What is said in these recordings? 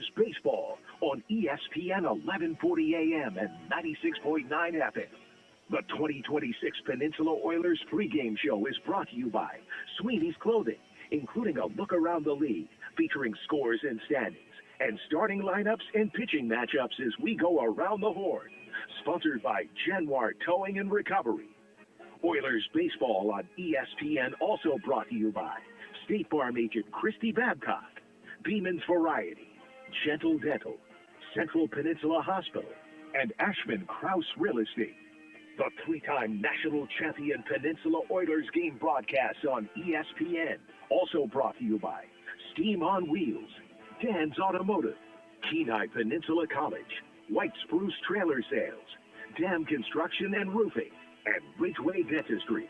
Oilers baseball on ESPN 1140 AM and 96.9 FM. The 2026 Peninsula Oilers pregame show is brought to you by Sweeney's Clothing, including a look around the league featuring scores and standings and starting lineups and pitching matchups as we go around the horn. Sponsored by Genwar Towing and Recovery. Oilers baseball on ESPN also brought to you by State Farm agent Christy Babcock, Beeman's Variety, Gentle Dental, Central Peninsula Hospital, and Ashman Krause Real Estate. The three-time national champion Peninsula Oilers game broadcasts on ESPN. Also brought to you by Steam on Wheels, Dan's Automotive, Kenai Peninsula College, White Spruce Trailer Sales, Dam Construction and Roofing, and Ridgeway Dentistry.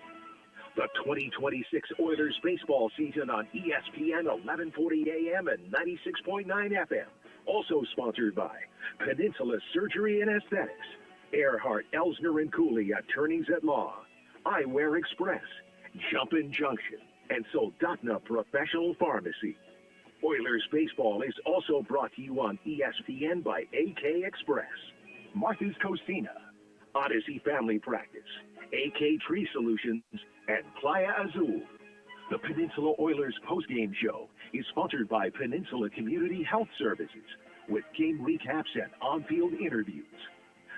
The 2026 Oilers baseball season on ESPN 1140 AM and 96.9 FM. Also sponsored by Peninsula Surgery and Aesthetics, Earhart, Elsner and Cooley Attorneys at Law, Eyewear Express, Jumpin' Junction, and Soldotna Professional Pharmacy. Oilers baseball is also brought to you on ESPN by AK Express, Martha's Cocina, Odyssey Family Practice, AK Tree Solutions, and Playa Azul. The Peninsula Oilers postgame show is sponsored by Peninsula Community Health Services with game recaps and on-field interviews.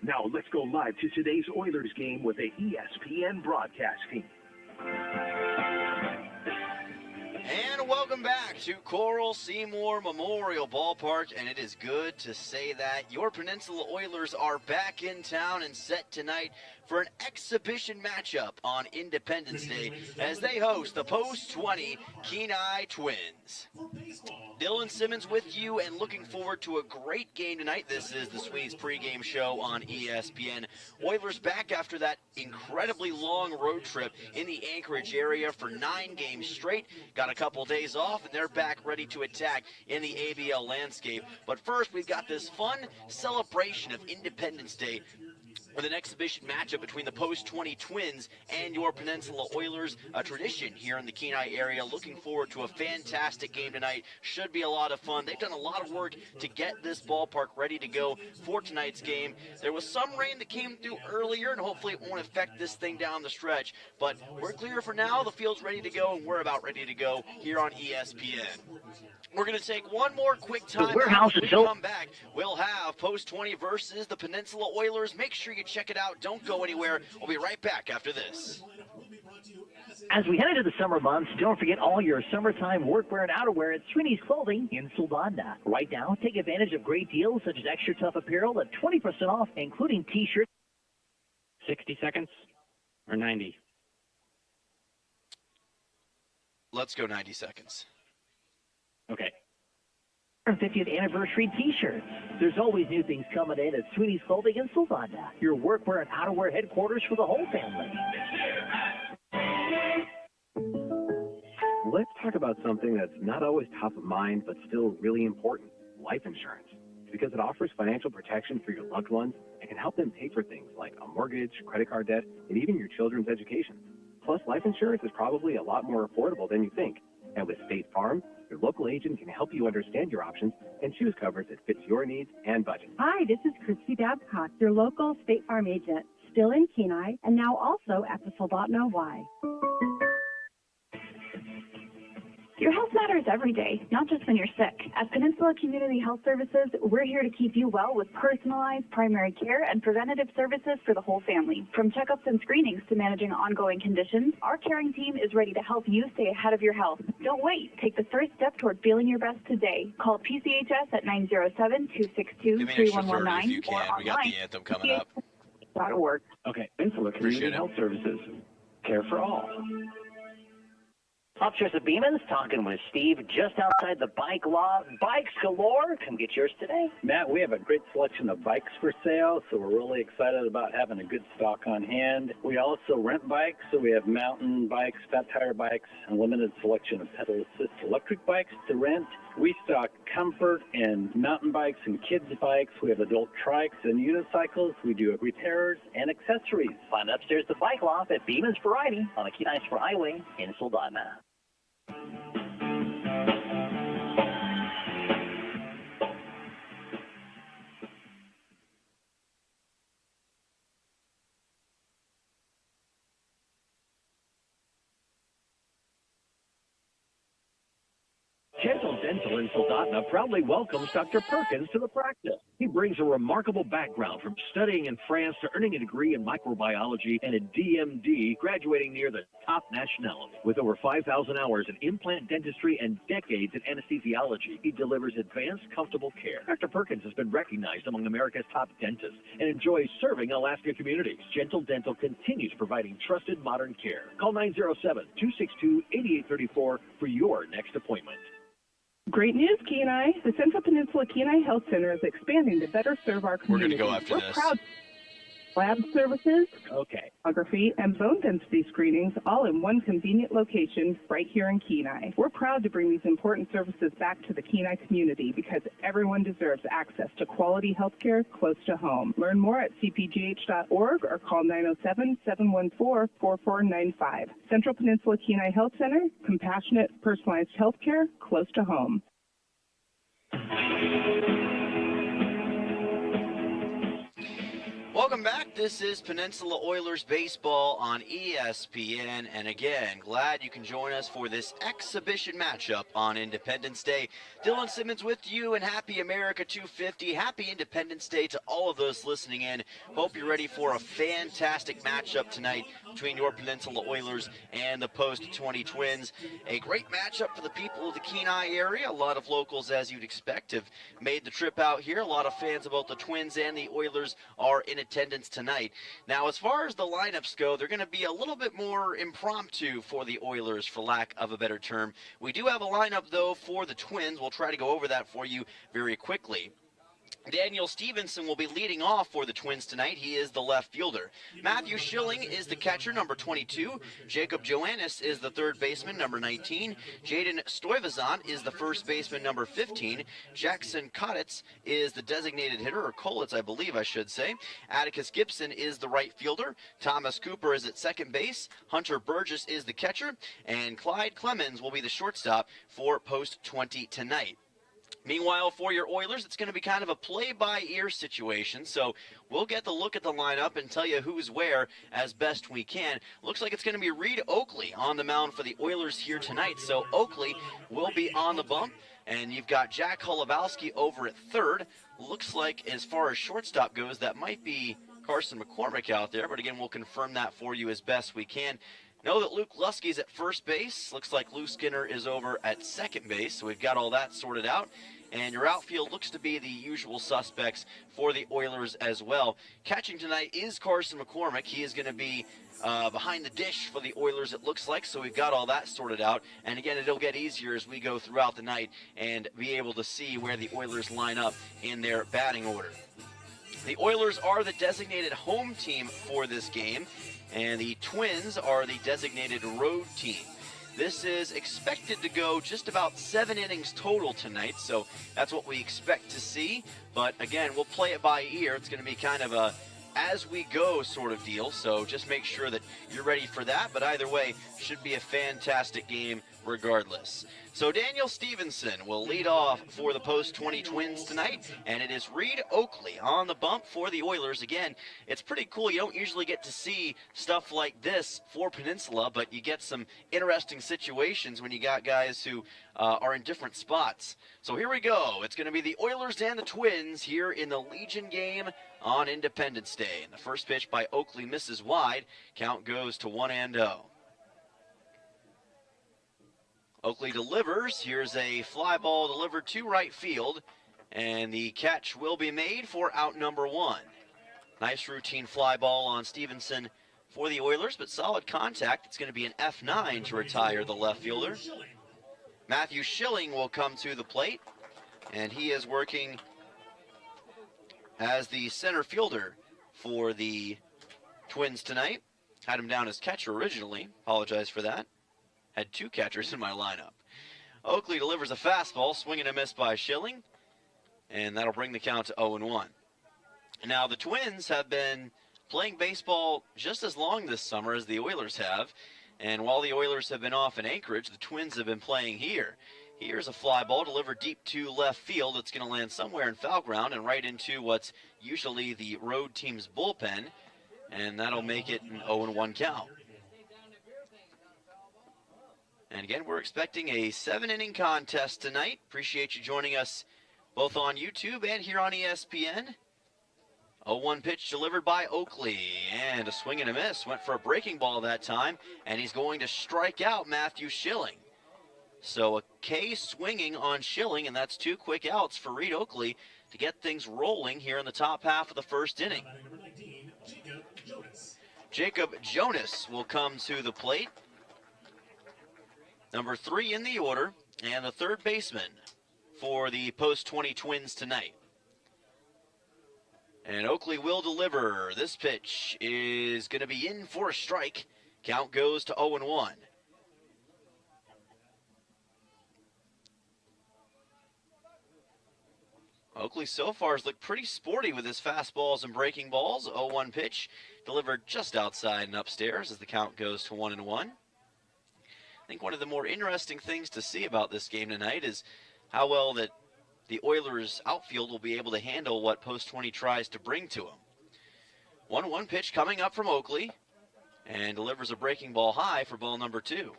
Now let's go live to today's Oilers game with the ESPN broadcast team. And welcome back to Coral Seymour Memorial Ballpark, and it is good to say that your Peninsula Oilers are back in town and set tonight for an exhibition matchup on Independence Day as they host the post-20 Kenai Twins. Dylan Simmons with you and looking forward to a great game tonight. This is the Sweeney's pregame show on ESPN. Oilers back after that incredibly long road trip in the Anchorage area for 9 games straight. Got a couple days off, and they're back ready to attack in the ABL landscape. But first, we've got this fun celebration of Independence Day with an exhibition matchup between the post-20 Twins and your Peninsula Oilers, a tradition here in the Kenai area. Looking forward to a fantastic game tonight. Should be a lot of fun. They've done a lot of work to get this ballpark ready to go for tonight's game. There was some rain that came through earlier, and hopefully it won't affect this thing down the stretch. But we're clear for now. The field's ready to go, and we're about ready to go here on ESPN. We're going to take one more quick time. When we come back, we'll have Post-20 versus the Peninsula Oilers. Make sure you check it out. Don't go anywhere. We'll be right back after this. As we head into the summer months, don't forget all your summertime workwear and outerwear at Sweeney's Clothing in Soldotna. Right now, take advantage of great deals such as extra tough apparel at 20% off, including T-shirts. 60 seconds or 90? Let's go 90 seconds. Okay. 50th anniversary T-shirts. There's always new things coming in at Sweeney's Clothing in Soldotna, your workwear and outerwear headquarters for the whole family. Let's talk about something that's not always top of mind, but still really important: life insurance. Because it offers financial protection for your loved ones and can help them pay for things like a mortgage, credit card debt, and even your children's education. Plus, life insurance is probably a lot more affordable than you think. And with State Farm, your local agent can help you understand your options and choose coverage that fits your needs and budget. Hi, this is Christy Babcock, your local State Farm agent, still in Kenai, and now also at the Soldotna Y. Your health matters every day, not just when you're sick. At Peninsula Community Health Services, we're here to keep you well with personalized primary care and preventative services for the whole family. From checkups and screenings to managing ongoing conditions, our caring team is ready to help you stay ahead of your health. Don't wait. Take the first step toward feeling your best today. Call PCHS at 907-262-3119 if you can. We got the anthem coming up. .org. Okay, Peninsula Community Health Services. Care for all. Upstairs at Beeman's, talking with Steve just outside the bike lot. Bikes galore. Come get yours today. Matt, we have a great selection of bikes for sale, so we're really excited about having a good stock on hand. We also rent bikes, so we have mountain bikes, fat tire bikes, and a limited selection of pedal assist electric bikes to rent. We stock comfort and mountain bikes and kids bikes. We have adult trikes and unicycles. We do repairs and accessories. Find upstairs the bike lot at Beeman's Variety on the Kenai Highway in Soldotna. Gentle Dental in Soldotna proudly welcomes Dr. Perkins to the practice. He brings a remarkable background from studying in France to earning a degree in microbiology and a DMD, graduating near the top nationality. With over 5,000 hours in implant dentistry and decades in anesthesiology, he delivers advanced, comfortable care. Dr. Perkins has been recognized among America's top dentists and enjoys serving Alaska communities. Gentle Dental continues providing trusted modern care. Call 907-262-8834 for your next appointment. Great news, Kenai. The Central Peninsula Kenai Health Center is expanding to better serve our community. We're going to go after this. Proud lab services, Okay. photography, and bone density screenings all in one convenient location right here in Kenai. We're proud to bring these important services back to the Kenai community because everyone deserves access to quality health care close to home. Learn more at cpgh.org or call 907-714-4495. Central Peninsula Kenai Health Center, compassionate, personalized health care close to home. Welcome back. This is Peninsula Oilers baseball on ESPN. And again, glad you can join us for this exhibition matchup on Independence Day. Dylan Simmons with you, and happy America 250. Happy Independence Day to all of those listening in. Hope you're ready for a fantastic matchup tonight between your Peninsula Oilers and the Post 20 Twins. A great matchup for the people of the Kenai area. A lot of locals, as you'd expect, have made the trip out here. A lot of fans of both the Twins and the Oilers are in attendance tonight. Now, as far as the lineups go, they're going to be a little bit more impromptu for the Oilers, for lack of a better term. We do have a lineup, though, for the Twins. We'll try to go over that for you very quickly. Daniel Stevenson will be leading off for the Twins tonight. He is the left fielder. Matthew Schilling is the catcher, number 22. Jacob Joannis is the third baseman, number 19. Jaden Stuyvesant is the first baseman, number 15. Jackson Kottitz is the designated hitter, or Kolitz, I believe I should say. Atticus Gibson is the right fielder. Thomas Cooper is at second base. Hunter Burgess is the catcher. And Clyde Clemens will be the shortstop for Post 20 tonight. Meanwhile, for your Oilers, it's going to be kind of a play-by-ear situation, so we'll get the look at the lineup and tell you who's where as best we can. Looks like it's going to be Reed Oakley on the mound for the Oilers here tonight, so Oakley will be on the bump, and you've got Jack Holubowski over at third. Looks like, as far as shortstop goes, that might be Carson McCormick out there, but again, we'll confirm that for you as best we can. Know that Luke Lusky's at first base. Looks like Lou Skinner is over at second base, so we've got all that sorted out. And your outfield looks to be the usual suspects for the Oilers as well. Catching tonight is Carson McCormick. He is going to be behind the dish for the Oilers, it looks like, so we've got all that sorted out. And again, it'll get easier as we go throughout the night and be able to see where the Oilers line up in their batting order. The Oilers are the designated home team for this game, and the Twins are the designated road team. This is expected to go just about 7 innings total tonight, so that's what we expect to see. But again, we'll play it by ear. It's going to be kind of a as-we-go sort of deal, so just make sure that you're ready for that. But either way, should be a fantastic game regardless. So Daniel Stevenson will lead off for the Post 20 Twins tonight, and it is Reed Oakley on the bump for the Oilers. Again, it's pretty cool. You don't usually get to see stuff like this for Peninsula, but you get some interesting situations when you got guys who are in different spots. So here we go. It's going to be the Oilers and the Twins here in the Legion game on Independence Day. And the first pitch by Oakley misses wide. Count goes to 1-0. Oakley delivers. Here's a fly ball delivered to right field, and the catch will be made for out number 1. Nice routine fly ball on Stevenson for the Oilers, but solid contact. It's going to be an F9 to retire the left fielder. Matthew Schilling will come to the plate, and he is working as the center fielder for the Twins tonight. Had him down as catcher originally. Apologize for that. Had 2 catchers in my lineup. Oakley delivers a fastball, swing and a miss by Schilling, and that'll bring the count to 0-1. Now, the Twins have been playing baseball just as long this summer as the Oilers have, and while the Oilers have been off in Anchorage, the Twins have been playing here. Here's a fly ball delivered deep to left field. It's going to land somewhere in foul ground and right into what's usually the road team's bullpen, and that'll make it an 0-1 count. And again, we're expecting a 7-inning contest tonight. Appreciate you joining us both on YouTube and here on ESPN. 0-1 pitch delivered by Oakley, and a swing and a miss. Went for a breaking ball that time, and he's going to strike out Matthew Schilling. So a K swinging on Schilling, and that's 2 quick outs for Reed Oakley to get things rolling here in the top half of the first inning. Jacob Jonas will come to the plate. Number 3 in the order, and the third baseman for the post-20 Twins tonight. And Oakley will deliver. This pitch is going to be in for a strike. Count goes to 0-1. Oakley so far has looked pretty sporty with his fastballs and breaking balls. 0-1 pitch delivered just outside and upstairs as the count goes to 1-1. I think one of the more interesting things to see about this game tonight is how well that the Oilers outfield will be able to handle what post-20 tries to bring to them. 1-1 pitch coming up from Oakley, and delivers a breaking ball high for ball number 2.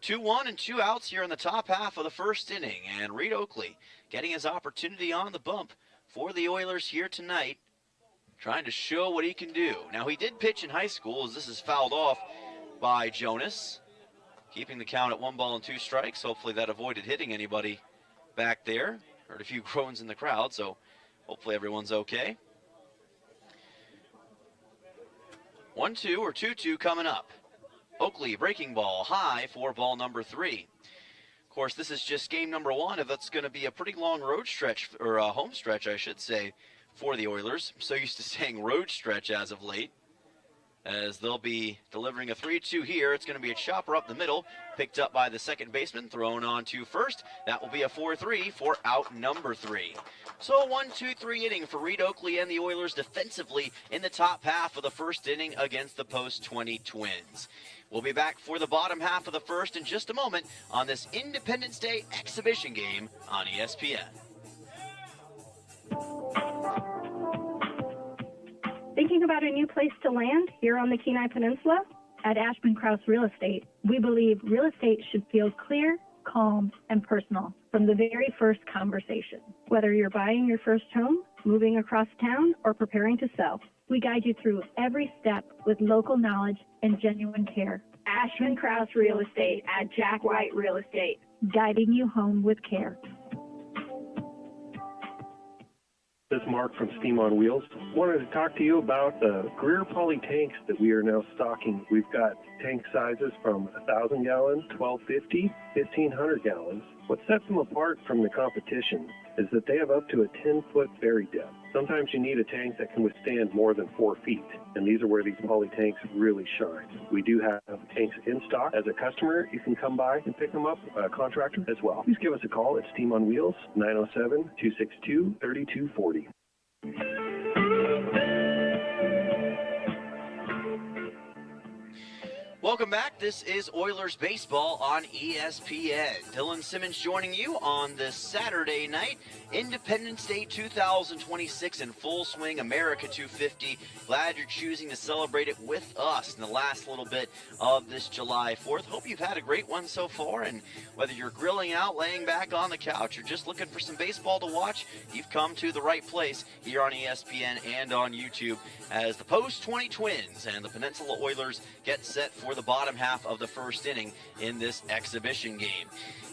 2-1 and 2 outs here in the top half of the first inning, and Reed Oakley getting his opportunity on the bump for the Oilers here tonight, trying to show what he can do. Now, he did pitch in high school, as this is fouled off by Jonas, keeping the count at 1-2 strikes. Hopefully that avoided hitting anybody back there. Heard a few groans in the crowd, so hopefully everyone's okay. 1-2 or 2-2 coming up. Oakley breaking ball high for ball number 3. Of course, this is just game number 1. If that's going to be a pretty long road stretch, or a home stretch, I should say, for the Oilers. I'm so used to saying road stretch as of late, as they'll be delivering a 3-2 here. It's going to be a chopper up the middle, picked up by the second baseman, thrown on to first. That will be a 4-3 for out number 3. So a 1-2-3 inning for Reed Oakley and the Oilers defensively in the top half of the first inning against the post-20 Twins. We'll be back for the bottom half of the first in just a moment on this Independence Day exhibition game on ESPN. Thinking about a new place to land here on the Kenai Peninsula? At Ashman Krause Real Estate, we believe real estate should feel clear, calm, and personal from the very first conversation. Whether you're buying your first home, moving across town, or preparing to sell, we guide you through every step with local knowledge and genuine care. Ashman Krause Real Estate at Jack White Real Estate, guiding you home with care. This is Mark from Steam on Wheels. Wanted to talk to you about the Greer poly tanks that we are now stocking. We've got tank sizes from 1,000 gallons, 1,250, 1,500 gallons. What sets them apart from the competition is that they have up to a 10-foot bury depth. Sometimes you need a tank that can withstand more than 4 feet, and these are where these poly tanks really shine. We do have tanks in stock. As a customer, you can come by and pick them up, a contractor as well. Please give us a call at Steam on Wheels, 907-262-3240. Welcome back. This is Oilers Baseball on ESPN. Dylan Simmons joining you on this Saturday night. Independence Day 2026 in full swing, America 250. Glad you're choosing to celebrate it with us in the last little bit of this July 4th. Hope you've had a great one so far, and whether you're grilling out, laying back on the couch, or just looking for some baseball to watch, you've come to the right place here on ESPN and on YouTube as the post-20 Twins and the Peninsula Oilers get set for the bottom half of the first inning in this exhibition game.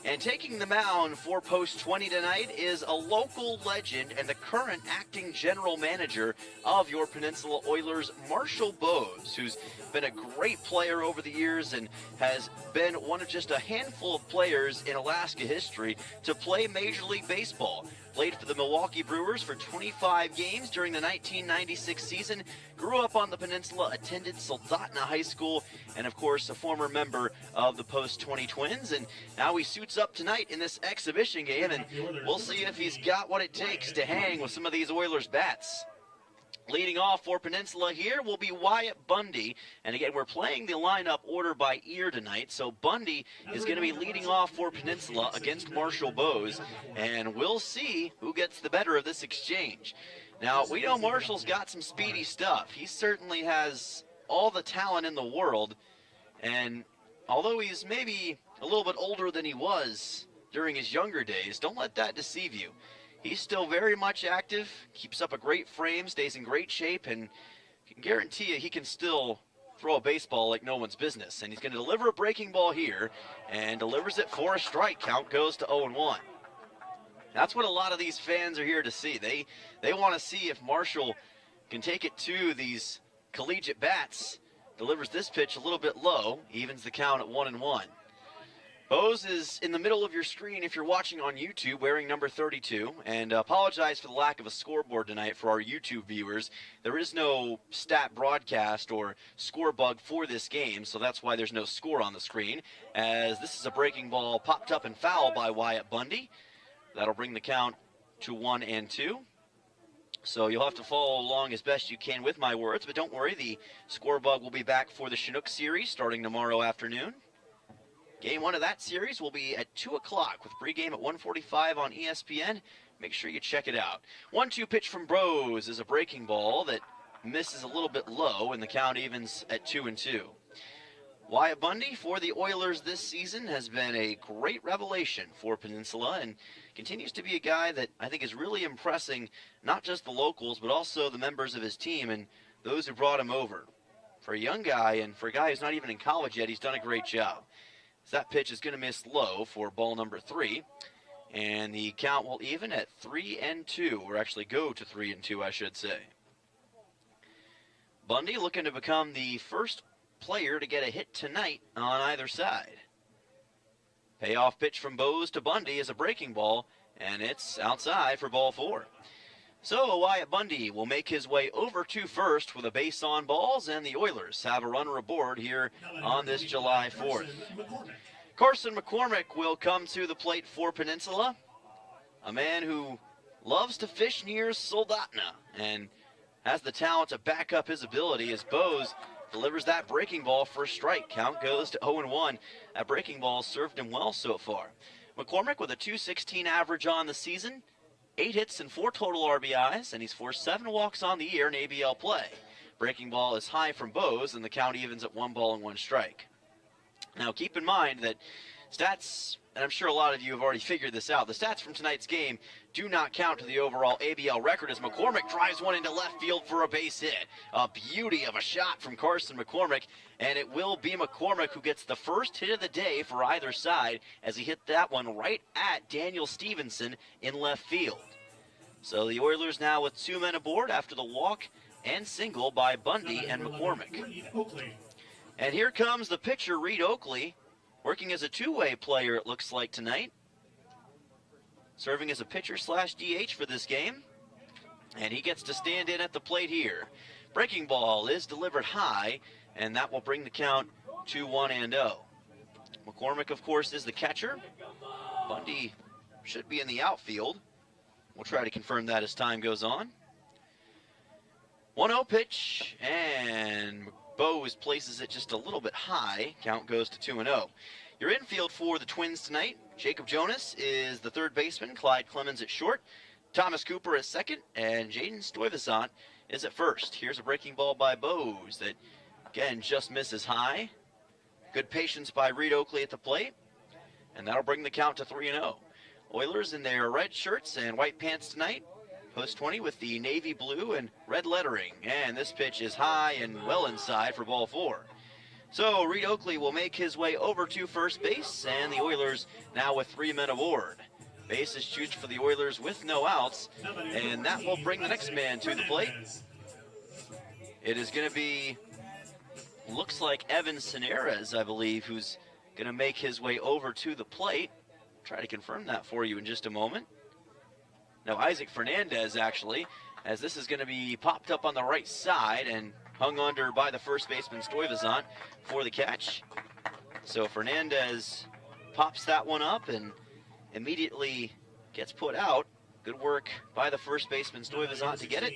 And taking the mound for post-20 tonight is a local legend and the current acting general manager of your Peninsula Oilers, Marshall Bowes, who's been a great player over the years and has been one of just a handful of players in Alaska history to play Major League Baseball. Played for the Milwaukee Brewers for 25 games during the 1996 season, grew up on the peninsula, attended Soldotna High School, and of course a former member of the post-20 Twins. And now he suits up tonight in this exhibition game, and we'll see if he's got what it takes to hang with some of these Oilers bats. Leading off for Peninsula here will be Wyatt Bundy. And again, we're playing the lineup order by ear tonight. So Bundy is going to be leading off for Peninsula against Marshall Bowes. And we'll see who gets the better of this exchange. Now, we know Marshall's got some speedy stuff. He certainly has all the talent in the world. And although he's maybe a little bit older than he was during his younger days, don't let that deceive you. He's still very much active, keeps up a great frame, stays in great shape, and I can guarantee you he can still throw a baseball like no one's business. And he's going to deliver a breaking ball here and delivers it for a strike. Count goes to 0-1. That's what a lot of these fans are here to see. They want to see if Marshall can take it to these collegiate bats. Delivers this pitch a little bit low, evens the count at 1-1. Bose is in the middle of your screen if you're watching on YouTube, wearing number 32. And apologize for the lack of a scoreboard tonight for our YouTube viewers. There is no stat broadcast or score bug for this game, so that's why there's no score on the screen. As this is a breaking ball popped up and foul by Wyatt Bundy. That'll bring the count to 1-2. So you'll have to follow along as best you can with my words, but don't worry, the score bug will be back for the Chinook series starting tomorrow afternoon. Game 1 of that series will be at 2 o'clock with pregame at 1:45 on ESPN. Make sure you check it out. 1-2 pitch from Bose is a breaking ball that misses a little bit low, and the count evens at 2-2. Wyatt Bundy for the Oilers this season has been a great revelation for Peninsula and continues to be a guy that I think is really impressing not just the locals but also the members of his team and those who brought him over. For a young guy and for a guy who's not even in college yet, he's done a great job. So that pitch is going to miss low for ball number 3, and the count will even at 3-2, or actually go to 3-2, I should say. Bundy looking to become the first player to get a hit tonight on either side. Payoff pitch from Bose to Bundy is a breaking ball, and it's outside for ball 4. So Wyatt Bundy will make his way over to first with a base on balls, and the Oilers have a runner aboard here on this July 4th. Carson McCormick will come to the plate for Peninsula, a man who loves to fish near Soldotna and has the talent to back up his ability as Bose delivers that breaking ball for a strike. Count goes to 0-1. That breaking ball served him well so far. McCormick with a .216 average on the season, 8 hits and 4 total RBIs, and he's forced 7 walks on the year in ABL play. Breaking ball is high from Bose, and the count evens at 1-1 strike. Now keep in mind that stats, and I'm sure a lot of you have already figured this out, the stats from tonight's game do not count to the overall ABL record as McCormick drives one into left field for a base hit. A beauty of a shot from Carson McCormick, and it will be McCormick who gets the first hit of the day for either side as he hit that one right at Daniel Stevenson in left field. So the Oilers now with 2 men aboard after the walk and single by Bundy and McCormick. And here comes the pitcher, Reed Oakley, working as a two-way player, it looks like, tonight. Serving as a pitcher / DH for this game. And he gets to stand in at the plate here. Breaking ball is delivered high, and that will bring the count to 1-0. McCormick, of course, is the catcher. Bundy should be in the outfield. We'll try to confirm that as time goes on. 1-0 pitch, and Bose places it just a little bit high. Count goes to 2-0. Your infield for the Twins tonight, Jacob Jonas is the third baseman, Clyde Clemens at short, Thomas Cooper at second, and Jaden Stuyvesant is at first. Here's a breaking ball by Bose that, again, just misses high. Good patience by Reed Oakley at the plate, and that'll bring the count to 3-0. Oilers in their red shirts and white pants tonight. Post 20 with the navy blue and red lettering. And this pitch is high and well inside for ball 4. So Reed Oakley will make his way over to first base, and the Oilers now with 3 men aboard. Base is huge for the Oilers with no outs, and that will bring the next man to the plate. It is going to be, looks like Evan Cineras, I believe, who's going to make his way over to the plate. Try to confirm that for you in just a moment. Now Isaac Fernandez, actually, as this is going to be popped up on the right side and hung under by the first baseman Stuyvesant for the catch. So Fernandez pops that one up and immediately gets put out. Good work by the first baseman Stuyvesant to get it.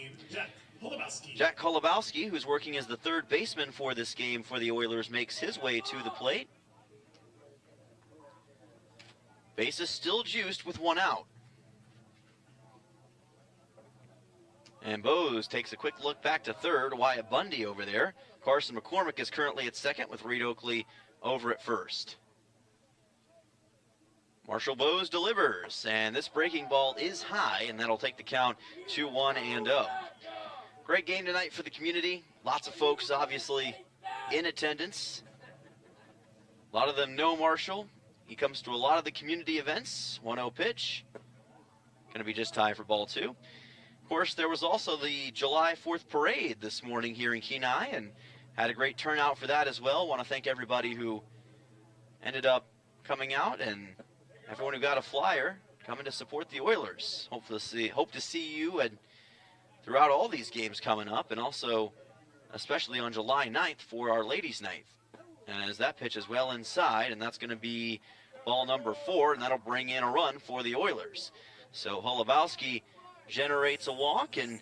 Jack Kolobowski, who's working as the third baseman for this game for the Oilers, makes his way to the plate. Base is still juiced with 1 out. And Bose takes a quick look back to third. Wyatt Bundy over there. Carson McCormick is currently at second with Reed Oakley over at first. Marshall Bowes delivers, and this breaking ball is high, and that'll take the count to 1-0. Great game tonight for the community. Lots of folks obviously in attendance. A lot of them know Marshall. He comes to a lot of the community events. 1-0 pitch. Going to be just high for ball 2. Of course, there was also the July 4th parade this morning here in Kenai, and had a great turnout for that as well. Want to thank everybody who ended up coming out, and everyone who got a flyer coming to support the Oilers. Hope to see you and throughout all these games coming up, and also especially on July 9th for our ladies' night. As that pitch is well inside, and that's going to be ball number 4, and that'll bring in a run for the Oilers. So Holubowski generates a walk and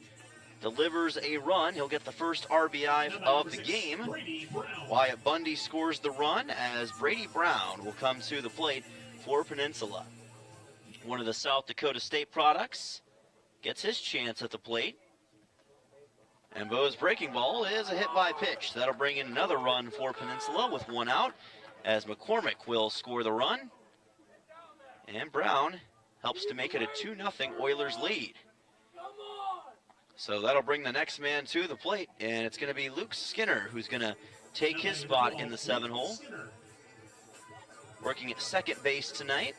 delivers a run. He'll get the first RBI of the game. Wyatt Bundy scores the run as Brady Brown will come to the plate for Peninsula. One of the South Dakota State products gets his chance at the plate. And Bo's breaking ball is a hit by pitch. That'll bring in another run for Peninsula with 1 out as McCormick will score the run. And Brown helps to make it a 2-0 Oilers lead. So that'll bring the next man to the plate, and it's going to be Luke Skinner who's going to take his spot in the 7-hole. Working at second base tonight,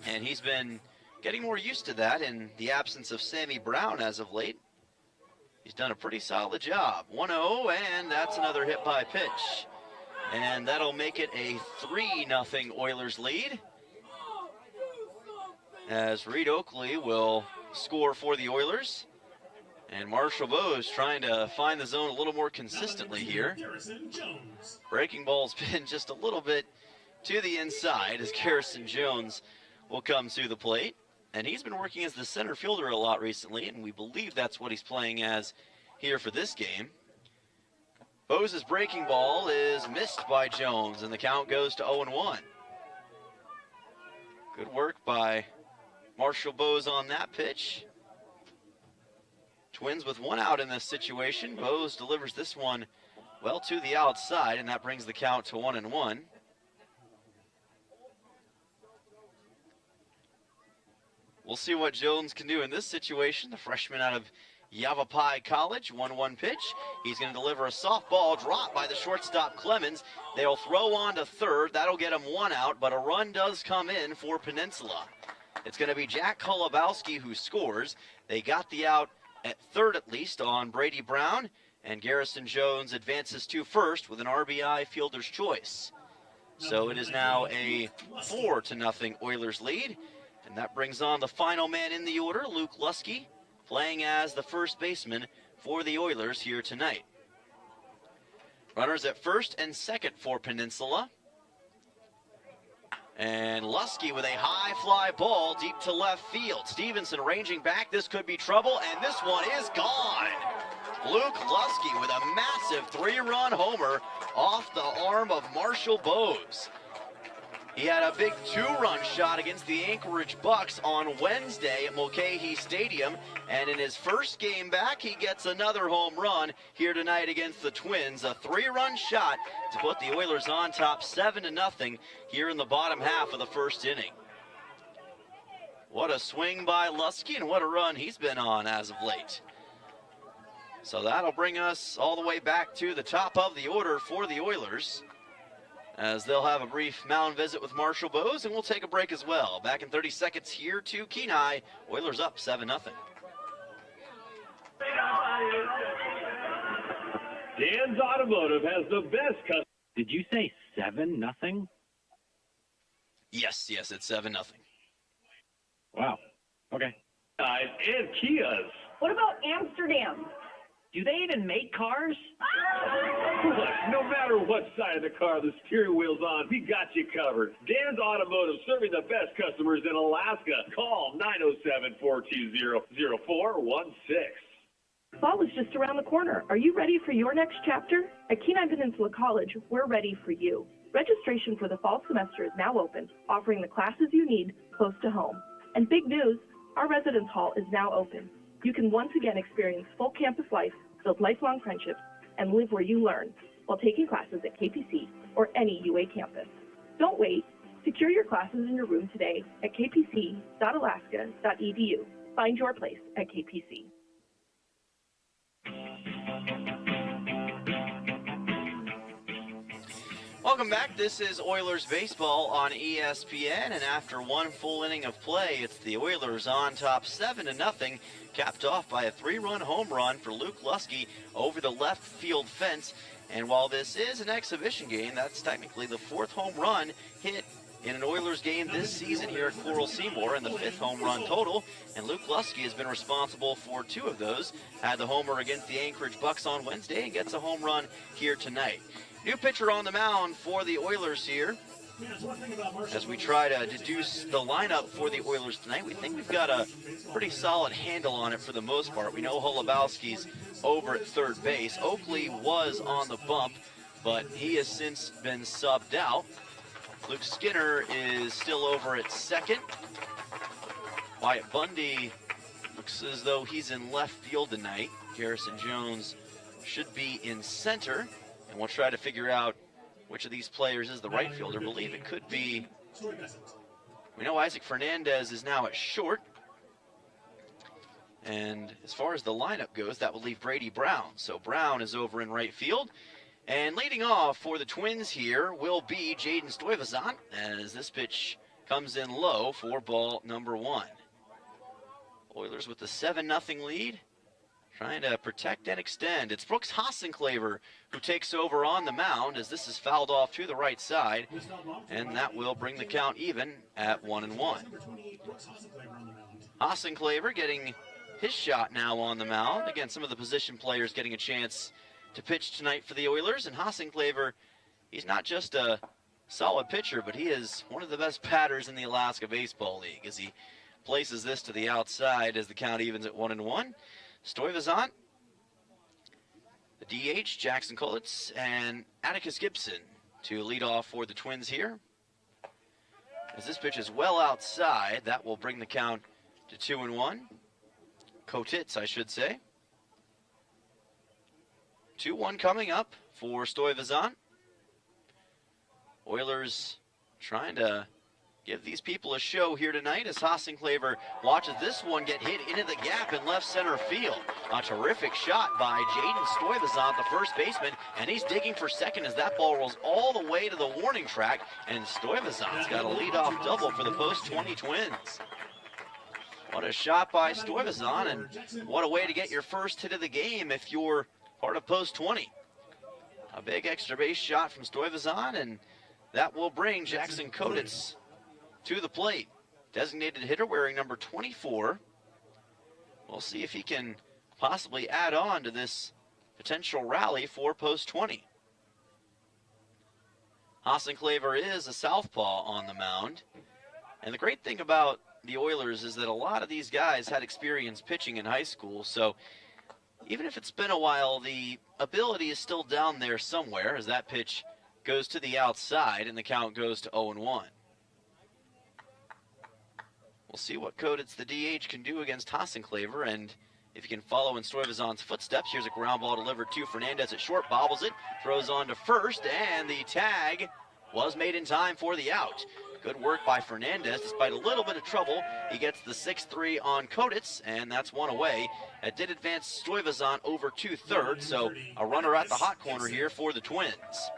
and he's been getting more used to that in the absence of Sammy Brown as of late. He's done a pretty solid job. 1-0, and that's another hit by pitch. And that'll make it a 3-0 Oilers lead, as Reed Oakley will score for the Oilers. And Marshall Bowes trying to find the zone a little more consistently here. Breaking ball's been just a little bit to the inside as Garrison Jones will come to the plate. And he's been working as the center fielder a lot recently, and we believe that's what he's playing as here for this game. Bowes' breaking ball is missed by Jones, and the count goes to 0-1. Good work by Marshall Bowes on that pitch. Twins with 1 out in this situation. Bowes delivers this one well to the outside, and that brings the count to 1-1. We'll see what Jones can do in this situation. The freshman out of Yavapai College, 1-1 pitch. He's going to deliver a softball drop by the shortstop Clemens. They'll throw on to third. That'll get him 1 out, but a run does come in for Peninsula. It's going to be Jack Holubowski who scores. They got the out at third at least on Brady Brown, and Garrison Jones advances to first with an RBI fielder's choice. So it is now a 4-0 Oilers lead, and that brings on the final man in the order, Luke Lusky, playing as the first baseman for the Oilers here tonight. Runners at first and second for Peninsula. And Lusky with a high fly ball deep to left field. Stevenson ranging back. This could be trouble, and this one is gone. Luke Lusky with a massive 3-run homer off the arm of Marshall Bowes. He had a big 2-run shot against the Anchorage Bucks on Wednesday at Mulcahy Stadium, and in his first game back, he gets another home run here tonight against the Twins. A 3-run shot to put the Oilers on top 7-0 here in the bottom half of the first inning. What a swing by Lusky, and what a run he's been on as of late. So that'll bring us all the way back to the top of the order for the Oilers, as they'll have a brief mound visit with Marshall Bowes, and we'll take a break as well. Back in 30 seconds here to Kenai. Oilers up 7-0. Dan's Automotive has the best customer. Did you say 7-0? Yes, it's 7-0. Wow. Okay. And Kias. What about Amsterdam? Do they even make cars? Look, no matter what side of the car the steering wheel's on, we got you covered. Dan's Automotive, serving the best customers in Alaska. Call 907-420-0416. Fall is just around the corner. Are you ready for your next chapter? At Kenai Peninsula College, we're ready for you. Registration for the fall semester is now open, offering the classes you need close to home. And big news, our residence hall is now open. You can once again experience full campus life, build lifelong friendships, and live where you learn while taking classes at KPC or any UA campus. Don't wait. Secure your classes in your room today at kpc.alaska.edu. Find your place at KPC. Welcome back. This is Oilers baseball on ESPN, and after one full inning of play, it's the Oilers on top 7-0, capped off by a 3-run home run for Luke Lusky over the left field fence. And while this is an exhibition game, that's technically the 4th home run hit in an Oilers game this season here at Coral Seymour, and the 5th home run total. And Luke Lusky has been responsible for 2 of those. Had the homer against the Anchorage Bucks on Wednesday and gets a home run here tonight. New pitcher on the mound for the Oilers here. As we try to deduce the lineup for the Oilers tonight, we think we've got a pretty solid handle on it for the most part. We know Holubowski's over at third base. Oakley was on the bump, but he has since been subbed out. Luke Skinner is still over at second. Wyatt Bundy looks as though he's in left field tonight. Garrison Jones should be in center. And we'll try to figure out which of these players is the right fielder. I believe it could be. We know Isaac Fernandez is now at short. And as far as the lineup goes, that will leave Brady Brown. So Brown is over in right field. And leading off for the Twins here will be Jaden Stuyvesant, as this pitch comes in low for ball number 1. Oilers with the 7-0 lead, trying to protect and extend. It's Brooks Hassenclaver who takes over on the mound, as this is fouled off to the right side, and that will bring the count even at 1-1. Hassenclaver getting his shot now on the mound. Again, some of the position players getting a chance to pitch tonight for the Oilers, and Hassenclaver, he's not just a solid pitcher, but he is one of the best batters in the Alaska Baseball League, as he places this to the outside as the count evens at 1-1. Stuyvesant, the DH, Jackson Kulitz, and Atticus Gibson to lead off for the Twins here. As this pitch is well outside, that will bring the count to 2-1. Kotitz, I should say. 2-1 coming up for Stuyvesant. Oilers trying to give these people a show here tonight as Hassenclaver watches this one get hit into the gap in left center field. A terrific shot by Jaden Stuyvesant, the first baseman, and he's digging for second as that ball rolls all the way to the warning track, and Stuyvesant's got a leadoff double for the post-20 Twins. What a shot by Stuyvesant, and what a way to get your first hit of the game if you're part of post-20. A big extra base shot from Stuyvesant, and that will bring Jackson Kotitz to the plate. Designated hitter wearing number 24. We'll see if he can possibly add on to this potential rally for post-20. Hassenclaver is a southpaw on the mound. And the great thing about the Oilers is that a lot of these guys had experience pitching in high school, so even if it's been a while, the ability is still down there somewhere as that pitch goes to the outside and the count goes to 0-1. We'll see what Kotitz, the DH, can do against Hassenclaver, and if he can follow in Stuyvesant's footsteps. Here's a ground ball delivered to Fernandez at short, bobbles it, throws on to first, and the tag was made in time for the out. Good work by Fernandez. Despite a little bit of trouble, he gets the 6-3 on Kotitz, and that's one away. It did advance Stuyvesant over 2/3, so a runner at the hot corner here for the Twins.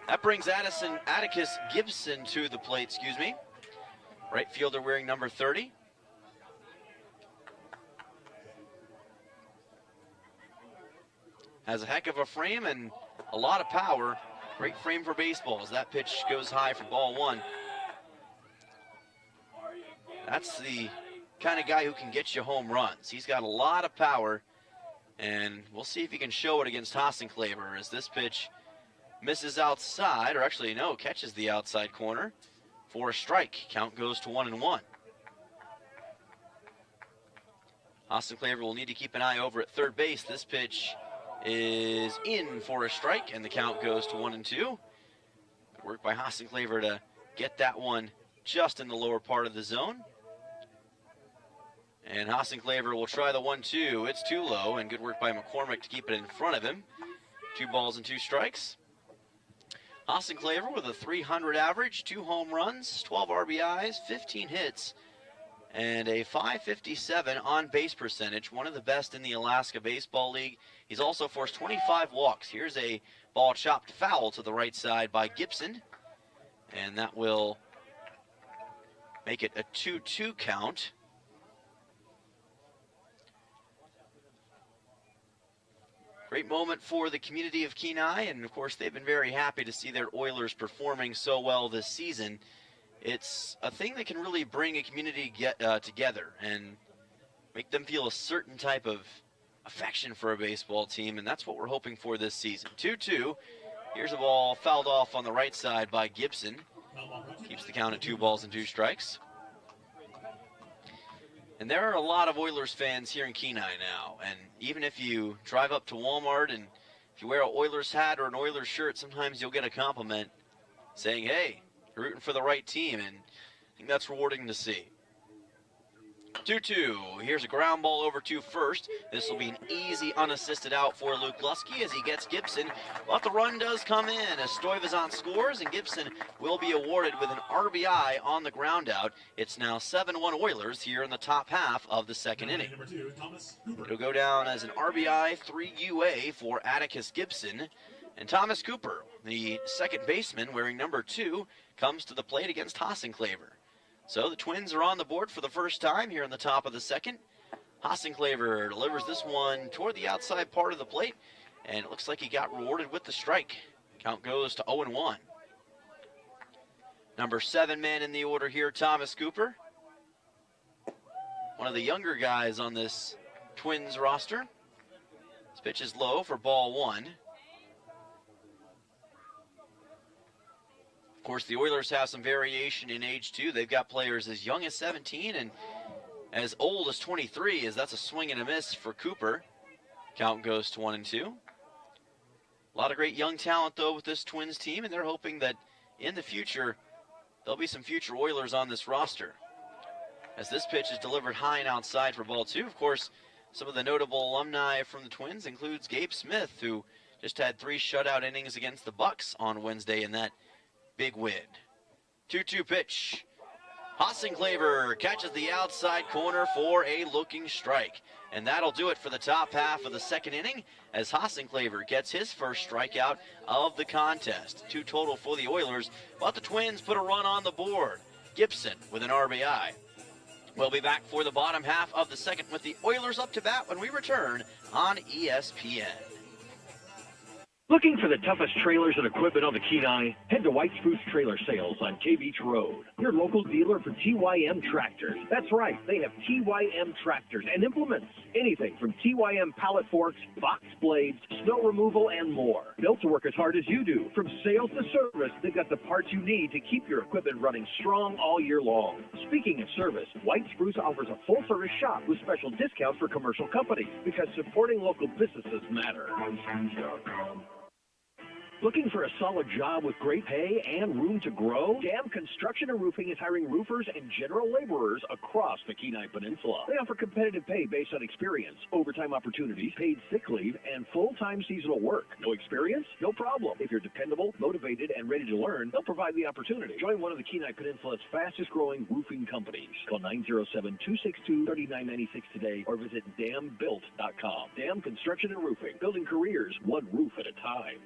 That brings Atticus Gibson to the plate, Right fielder wearing number 30. Has a heck of a frame and a lot of power. Great frame for baseball as that pitch goes high for ball 1. That's the kind of guy who can get you home runs. He's got a lot of power, and we'll see if he can show it against Hassenclaver as this pitch misses outside, or actually no, catches the outside corner for a strike. Count goes to 1-1. Hassenclaver will need to keep an eye over at third base. This pitch is in for a strike, and the count goes to 1-2. Good work by Hassenclaver to get that one just in the lower part of the zone. And Hassenclaver will try the 1-2. It's too low, and good work by McCormick to keep it in front of him. 2 balls and 2 strikes. Hassenclaver with a .300 average, 2 home runs, 12 RBIs, 15 hits, and a .557 on-base percentage, one of the best in the Alaska Baseball League. He's also forced 25 walks. Here's a ball chopped foul to the right side by Gibson, and that will make it a 2-2 count. Great moment for the community of Kenai, and of course they've been very happy to see their Oilers performing so well this season. It's a thing that can really bring a community together and make them feel a certain type of affection for a baseball team, and that's what we're hoping for this season. 2-2. Here's a ball fouled off on the right side by Gibson. Keeps the count at 2 balls and 2 strikes. And there are a lot of Oilers fans here in Kenai now, and even if you drive up to Walmart and if you wear an Oilers hat or an Oilers shirt, sometimes you'll get a compliment saying, hey, you're rooting for the right team, and I think that's rewarding to see. 2-2. Here's a ground ball over to first. This will be an easy unassisted out for Luke Lusky as he gets Gibson. But the run does come in as Stuyvesant scores, and Gibson will be awarded with an RBI on the ground out. It's now 7-1 Oilers here in the top half of the second inning. It'll go down as an RBI 3 UA for Atticus Gibson. And Thomas Cooper, the second baseman wearing number 2, comes to the plate against Hassenclaver. So the Twins are on the board for the first time here in the top of the second. Hassenclaver delivers this one toward the outside part of the plate, and it looks like he got rewarded with the strike. Count goes to 0-1. Number 7 man in the order here, Thomas Cooper. One of the younger guys on this Twins roster. This pitch is low for ball 1. Of course, the Oilers have some variation in age, too. They've got players as young as 17 and as old as 23, as that's a swing and a miss for Cooper. Count goes to 1-2. A lot of great young talent, though, with this Twins team, and they're hoping that in the future, there'll be some future Oilers on this roster. As this pitch is delivered high and outside for ball 2, of course, some of the notable alumni from the Twins includes Gabe Smith, who just had 3 shutout innings against the Bucks on Wednesday in that big win. 2-2 pitch. Hassenclaver catches the outside corner for a looking strike. And that'll do it for the top half of the second inning as Hassenclaver gets his first strikeout of the contest. 2 total for the Oilers, but the Twins put a run on the board. Gibson with an RBI. We'll be back for the bottom half of the second with the Oilers up to bat when we return on ESPN. Looking for the toughest trailers and equipment on the Kenai? Head to White Spruce Trailer Sales on K Beach Road, your local dealer for TYM tractors. That's right, they have TYM tractors and implements. Anything from TYM pallet forks, box blades, snow removal, and more. Built to work as hard as you do. From sales to service, they've got the parts you need to keep your equipment running strong all year long. Speaking of service, White Spruce offers a full-service shop with special discounts for commercial companies because supporting local businesses matter. Looking for a solid job with great pay and room to grow? Dam Construction and Roofing is hiring roofers and general laborers across the Kenai Peninsula. They offer competitive pay based on experience, overtime opportunities, paid sick leave, and full-time seasonal work. No experience? No problem. If you're dependable, motivated, and ready to learn, they'll provide the opportunity. Join one of the Kenai Peninsula's fastest-growing roofing companies. Call 907-262-3996 today or visit dambuilt.com. Dam Construction and Roofing, building careers one roof at a time.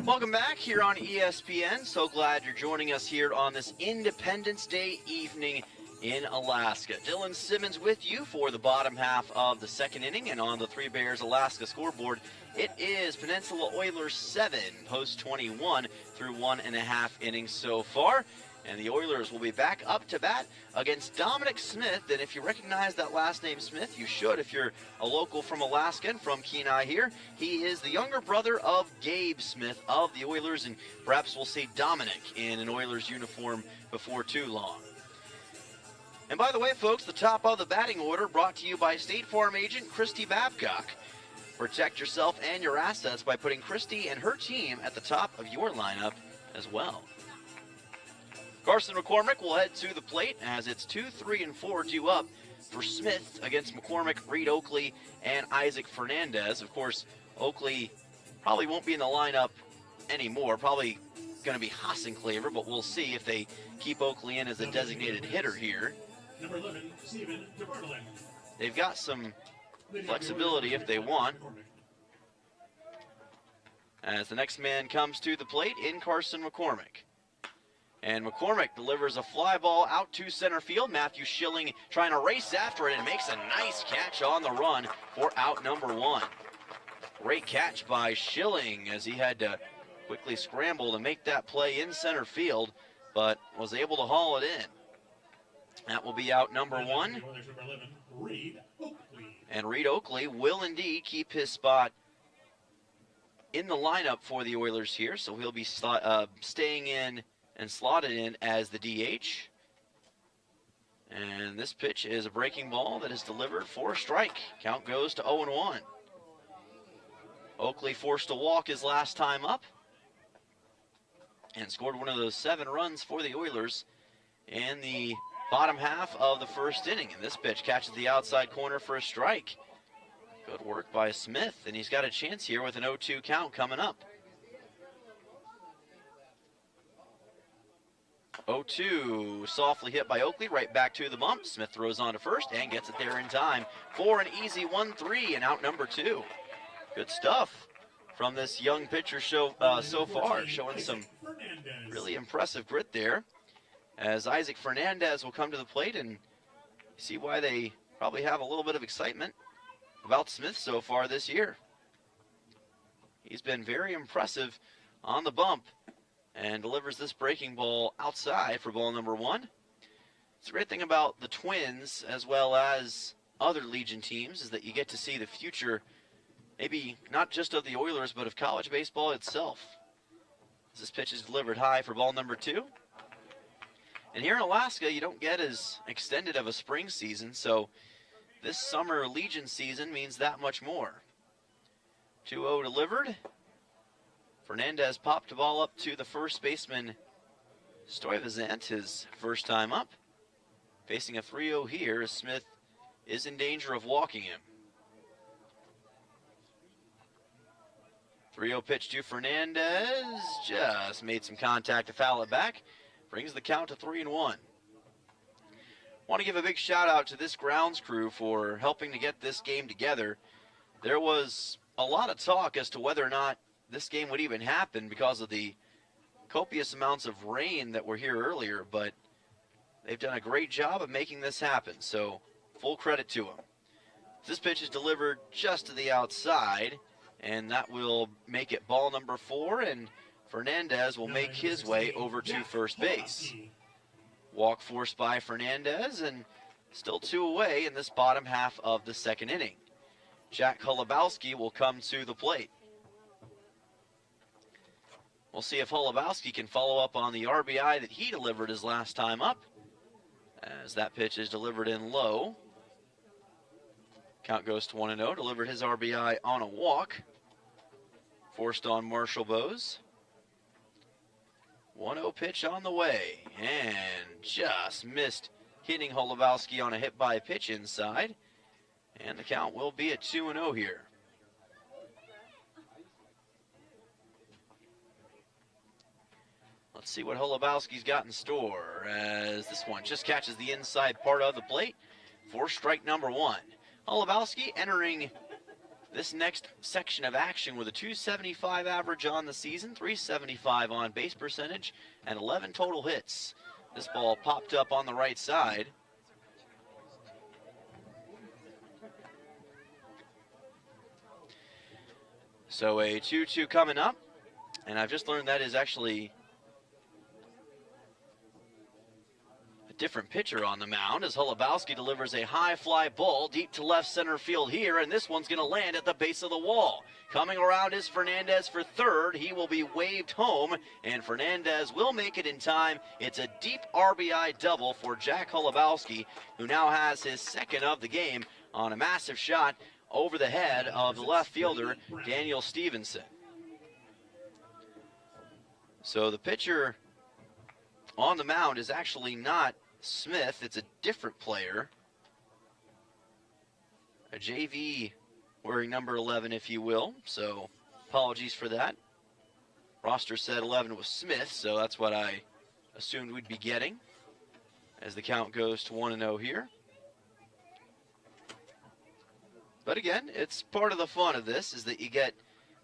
Welcome back here on ESPN. So glad you're joining us here on this Independence Day evening in Alaska. Dylan Simmons with you for the bottom half of the second inning, and on the Three Bears Alaska scoreboard, it is Peninsula Oilers 7, Post 21 through 1.5 innings so far. And the Oilers will be back up to bat against Dominic Smith. And if you recognize that last name Smith, you should if you're a local from Alaska and from Kenai here. He is the younger brother of Gabe Smith of the Oilers, and perhaps we'll see Dominic in an Oilers uniform before too long. And by the way, folks, the top of the batting order brought to you by State Farm agent Christy Babcock. Protect yourself and your assets by putting Christy and her team at the top of your lineup as well. Carson McCormick will head to the plate as it's 2, 3, and 4 due up for Smith against McCormick, Reed Oakley, and Isaac Fernandez. Of course, Oakley probably won't be in the lineup anymore. Probably going to be Hassenclaver, but we'll see if they keep Oakley in as a designated hitter here. Number 11, Steven DeBartolin. They've got some flexibility if they want. As the next man comes to the plate in Carson McCormick. And McCormick delivers a fly ball out to center field. Matthew Schilling trying to race after it and makes a nice catch on the run for out number 1. Great catch by Schilling as he had to quickly scramble to make that play in center field, but was able to haul it in. That will be out number 1. And Reed Oakley will indeed keep his spot in the lineup for the Oilers here, so he'll be staying in and slotted in as the DH. And this pitch is a breaking ball that is delivered for a strike. Count goes to 0-1. Oakley forced to walk his last time up and scored one of those 7 runs for the Oilers in the bottom half of the first inning. And this pitch catches the outside corner for a strike. Good work by Smith, and he's got a chance here with an 0-2 count coming up. 0-2, softly hit by Oakley, right back to the bump. Smith throws on to first and gets it there in time for an easy 1-3 and out number 2. Good stuff from this young pitcher so far, showing some really impressive grit there. As Isaac Fernandez will come to the plate, and see why they probably have a little bit of excitement about Smith so far this year. He's been very impressive on the bump and delivers this breaking ball outside for ball number 1. It's a great thing about the Twins as well as other Legion teams is that you get to see the future, maybe not just of the Oilers, but of college baseball itself. This pitch is delivered high for ball number 2. And here in Alaska, you don't get as extended of a spring season, so this summer Legion season means that much more. 2-0 delivered. Fernandez popped the ball up to the first baseman, Stuyvesant, his first time up. Facing a 3-0 here as Smith is in danger of walking him. 3-0 pitch to Fernandez. Just made some contact to foul it back. Brings the count to 3-1. Want to give a big shout out to this grounds crew for helping to get this game together. There was a lot of talk as to whether or not this game would even happen because of the copious amounts of rain that were here earlier, but they've done a great job of making this happen, so full credit to them. This pitch is delivered just to the outside, and that will make it ball number 4, and Fernandez will make his way over to first base. Walk forced by Fernandez, and still 2 away in this bottom half of the second inning. Jack Holubowski will come to the plate. We'll see if Holubowski can follow up on the RBI that he delivered his last time up, as that pitch is delivered in low. Count goes to 1-0, delivered his RBI on a walk. Forced on Marshall Bose. 1-0 pitch on the way, and just missed hitting Holubowski on a hit by pitch inside. And the count will be at 2-0 here. Let's see what Holubowski's got in store, as this one just catches the inside part of the plate for strike number 1. Holubowski entering this next section of action with a .275 average on the season, .375 on base percentage, and 11 total hits. This ball popped up on the right side. So a 2-2 coming up, and I've just learned that is actually a different pitcher on the mound as Holubowski delivers a high fly ball deep to left center field here, and this one's going to land at the base of the wall. Coming around is Fernandez for third. He will be waved home, and Fernandez will make it in time. It's a deep RBI double for Jack Holubowski, who now has his second of the game on a massive shot over the head of the left fielder, Daniel Stevenson. So the pitcher on the mound is actually not Smith, it's a different player. a JV wearing number 11, if you will. So apologies for that. Roster said 11 was Smith, so that's what I assumed we'd be getting as the count goes to 1-0 here. But again, it's part of the fun of this is that you get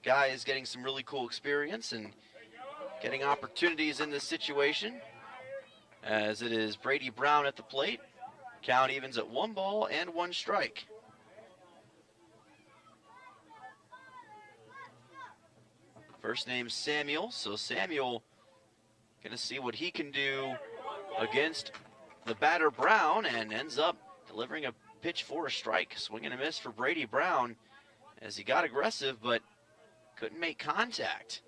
guys getting some really cool experience and getting opportunities in this situation, as it is Brady Brown at the plate. Count evens at 1 ball and 1 strike. First name Samuel, so Samuel going to see what he can do against the batter Brown, and ends up delivering a pitch for a strike. Swing and a miss for Brady Brown as he got aggressive but couldn't make contact.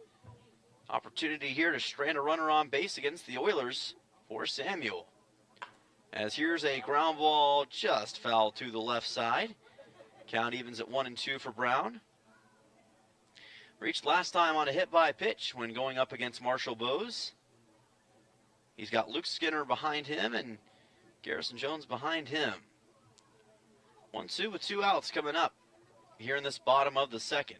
Opportunity here to strand a runner on base against the Oilers for Samuel. As here's a ground ball just foul to the left side. Count evens at 1-2 for Brown. Reached last time on a hit by pitch when going up against Marshall Bose. He's got Luke Skinner behind him and Garrison Jones behind him. 1-2 with 2 outs coming up here in this bottom of the second.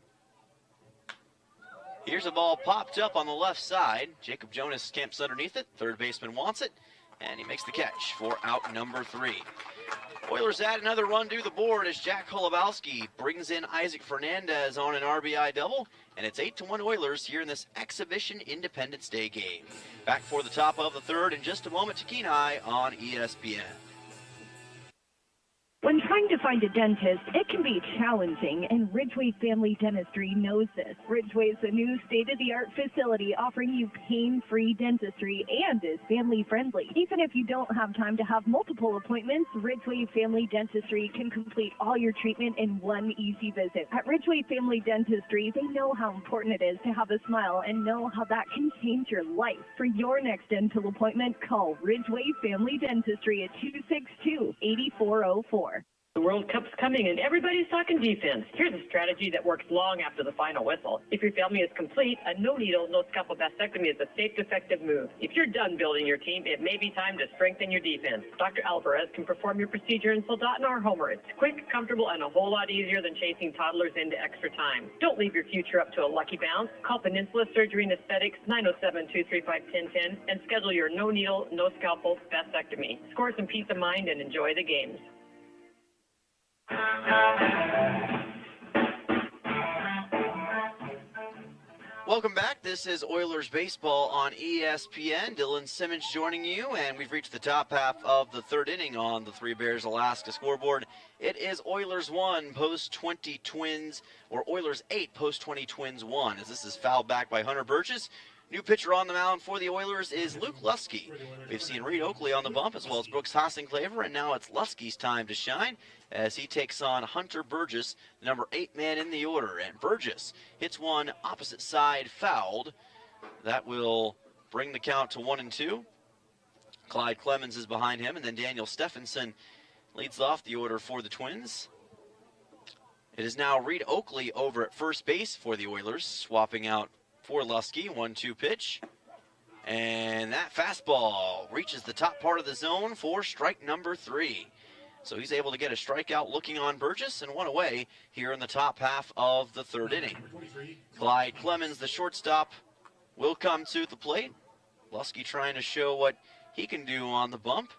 Here's a ball popped up on the left side. Jacob Jonas camps underneath it. Third baseman wants it, and he makes the catch for out number 3. Oilers add another run to the board as Jack Holubowski brings in Isaac Fernandez on an RBI double, and it's 8-1 Oilers here in this exhibition Independence Day game. Back for the top of the third in just a moment to Kenai on ESPN. When trying to find a dentist, it can be challenging, and Ridgeway Family Dentistry knows this. Ridgeway is a new state-of-the-art facility offering you pain-free dentistry and is family-friendly. Even if you don't have time to have multiple appointments, Ridgeway Family Dentistry can complete all your treatment in one easy visit. At Ridgeway Family Dentistry, they know how important it is to have a smile and know how that can change your life. For your next dental appointment, call Ridgeway Family Dentistry at 262-8404. The World Cup's coming and everybody's talking defense. Here's a strategy that works long after the final whistle. If your family is complete, a no-needle, no-scalpel vasectomy is a safe, effective move. If you're done building your team, it may be time to strengthen your defense. Dr. Alvarez can perform your procedure in Soldotna or Homer. It's quick, comfortable, and a whole lot easier than chasing toddlers into extra time. Don't leave your future up to a lucky bounce. Call Peninsula Surgery and Aesthetics 907-235-1010 and schedule your no-needle, no-scalpel vasectomy. Score some peace of mind and enjoy the games. Welcome back. This is Oilers Baseball on ESPN. Dylan Simmons joining you, and we've reached the top half of the third inning on the Three Bears Alaska scoreboard. It is Oilers 1, Post 20 Twins, or Oilers 8, Post 20 Twins 1, as this is fouled back by Hunter Burgess. New pitcher on the mound for the Oilers is Luke Lusky. We've seen Reed Oakley on the bump as well as Brooks Hassenclaver, and now it's Lusky's time to shine as he takes on Hunter Burgess, the number 8 man in the order. And Burgess hits one opposite side fouled. That will bring the count to 1-2. Clyde Clemens is behind him, and then Daniel Stephenson leads off the order for the Twins. It is now Reed Oakley over at first base for the Oilers, swapping out for Lusky. 1-2 pitch. And that fastball reaches the top part of the zone for strike number 3. So he's able to get a strikeout looking on Burgess and one away here in the top half of the third inning. Clyde Clemens, the shortstop, will come to the plate. Lusky trying to show what he can do on the bump.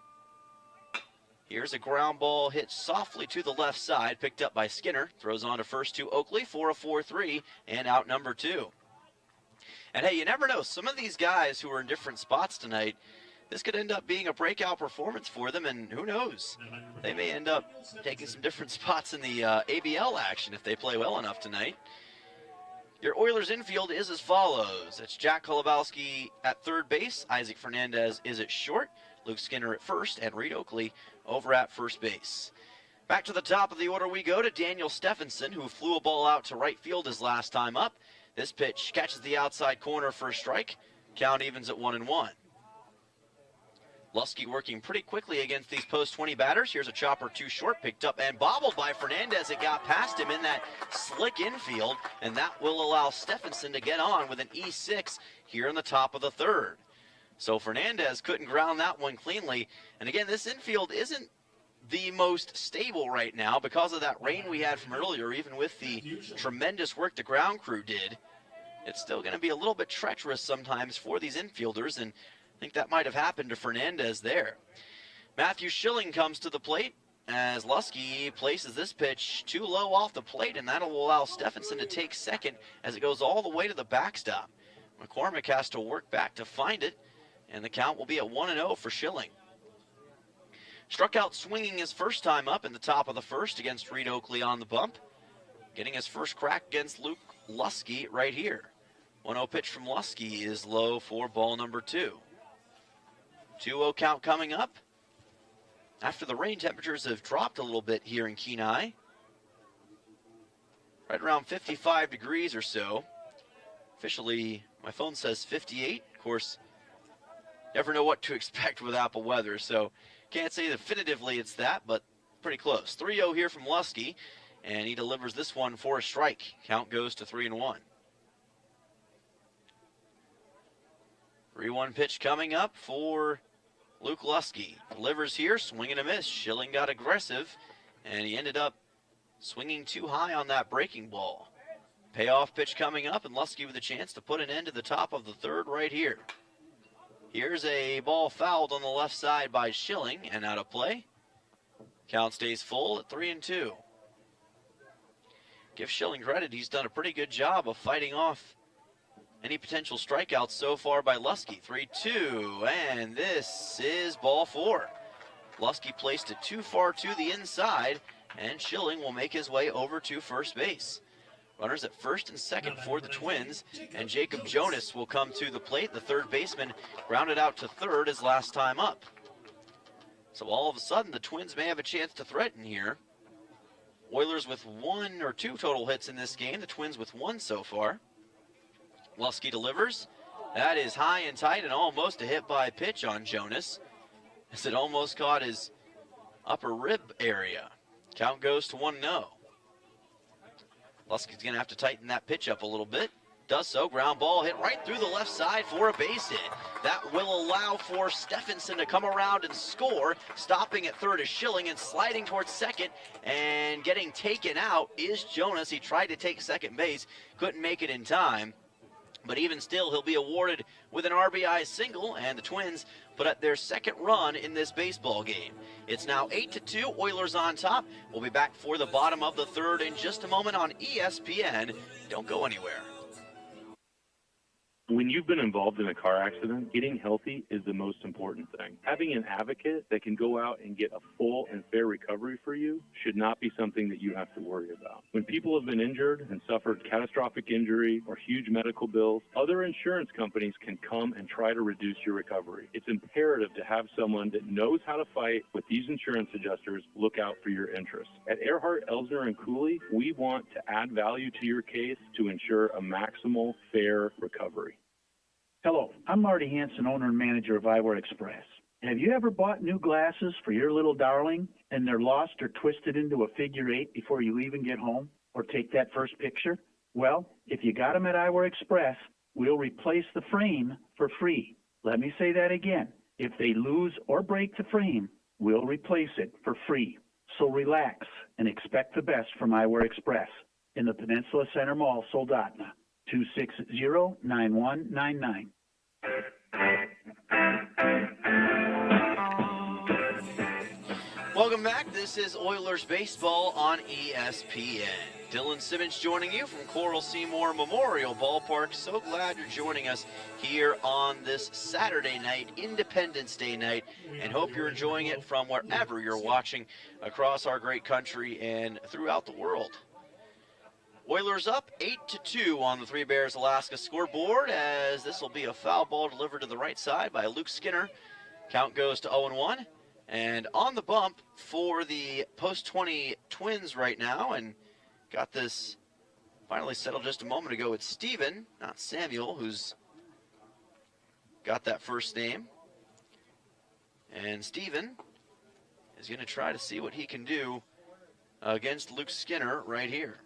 Here's a ground ball hit softly to the left side, picked up by Skinner. Throws on to first to Oakley for a 4-3 and out number 2. And hey, you never know. Some of these guys who are in different spots tonight, this could end up being a breakout performance for them, and who knows? They may end up taking some different spots in the ABL action if they play well enough tonight. Your Oilers infield is as follows. It's Jack Holubowski at third base. Isaac Fernandez is at short. Luke Skinner at first, and Reed Oakley over at first base. Back to the top of the order we go to Daniel Stephenson, who flew a ball out to right field his last time up. This pitch catches the outside corner for a strike. Count evens at 1-1. Lusky working pretty quickly against these post 20 batters. Here's a chopper too short, picked up and bobbled by Fernandez. It got past him in that slick infield, and that will allow Stephenson to get on with an E6 here in the top of the third. So Fernandez couldn't ground that one cleanly. And again, this infield isn't the most stable right now because of that rain we had from earlier. Even with the tremendous work the ground crew did, it's still going to be a little bit treacherous sometimes for these infielders, and I think that might have happened to Fernandez there. Matthew Schilling comes to the plate as Lusky places this pitch too low off the plate, and that'll allow Stephenson to take second as it goes all the way to the backstop. McCormick has to work back to find it, and the count will be at 1-0 for Schilling. Struck out swinging his first time up in the top of the first against Reed Oakley on the bump. Getting his first crack against Luke Lusky right here. 1-0 pitch from Lusky is low for ball number 2. 2-0 count coming up. After the rain, temperatures have dropped a little bit here in Kenai. Right around 55 degrees or so. Officially, my phone says 58. Of course, never know what to expect with Apple weather, so can't say definitively it's that, but pretty close. 3-0 here from Lusky, and he delivers this one for a strike. Count goes to 3-1. 3-1 pitch coming up for Luke Lusky. Delivers here, swing and a miss. Schilling got aggressive, and he ended up swinging too high on that breaking ball. Payoff pitch coming up, and Lusky with a chance to put an end to the top of the third right here. Here's a ball fouled on the left side by Schilling and out of play. Count stays full at 3-2. Give Schilling credit, he's done a pretty good job of fighting off any potential strikeouts so far by Lusky. 3-2, and this is ball 4. Lusky placed it too far to the inside, and Schilling will make his way over to first base. Runners at first and second for the Twins, and Jacob Jonas will come to the plate. The third baseman grounded out to third his last time up. So all of a sudden, the Twins may have a chance to threaten here. Oilers with 1 or 2 total hits in this game. The Twins with 1 so far. Lusky delivers. That is high and tight and almost a hit by pitch on Jonas, as it almost caught his upper rib area. Count goes to 1-0. Lusky's going to have to tighten that pitch up a little bit. Does so. Ground ball hit right through the left side for a base hit. That will allow for Stephenson to come around and score. Stopping at third is Schilling, and sliding towards second and getting taken out is Jonas. He tried to take second base, couldn't make it in time. But even still, he'll be awarded with an RBI single, and the Twins put up their second run in this baseball game. It's now 8-2, Oilers on top. We'll be back for the bottom of the third in just a moment on ESPN. Don't go anywhere. When you've been involved in a car accident, getting healthy is the most important thing. Having an advocate that can go out and get a full and fair recovery for you should not be something that you have to worry about. When people have been injured and suffered catastrophic injury or huge medical bills, other insurance companies can come and try to reduce your recovery. It's imperative to have someone that knows how to fight with these insurance adjusters look out for your interests. At Earhart, Elsner, and Cooley, we want to add value to your case to ensure a maximal, fair recovery. Hello, I'm Marty Hansen, owner and manager of Eyewear Express. Have you ever bought new glasses for your little darling and they're lost or twisted into a figure 8 before you even get home or take that first picture? Well, if you got them at Eyewear Express, we'll replace the frame for free. Let me say that again. If they lose or break the frame, we'll replace it for free. So relax and expect the best from Eyewear Express in the Peninsula Center Mall, Soldotna. 260-9199. Welcome back. This is Oilers Baseball on ESPN. Dylan Simmons joining you from Coral Seymour Memorial Ballpark. So glad you're joining us here on this Saturday night, Independence Day night, and hope you're enjoying it from wherever you're watching across our great country and throughout the world. Oilers up 8-2 on the Three Bears Alaska scoreboard, as this will be a foul ball delivered to the right side by Luke Skinner. Count goes to 0-1. And on the bump for the post-20 Twins right now, and got this finally settled just a moment ago. It's Steven, not Samuel, who's got that first name. And Steven is going to try to see what he can do against Luke Skinner right here.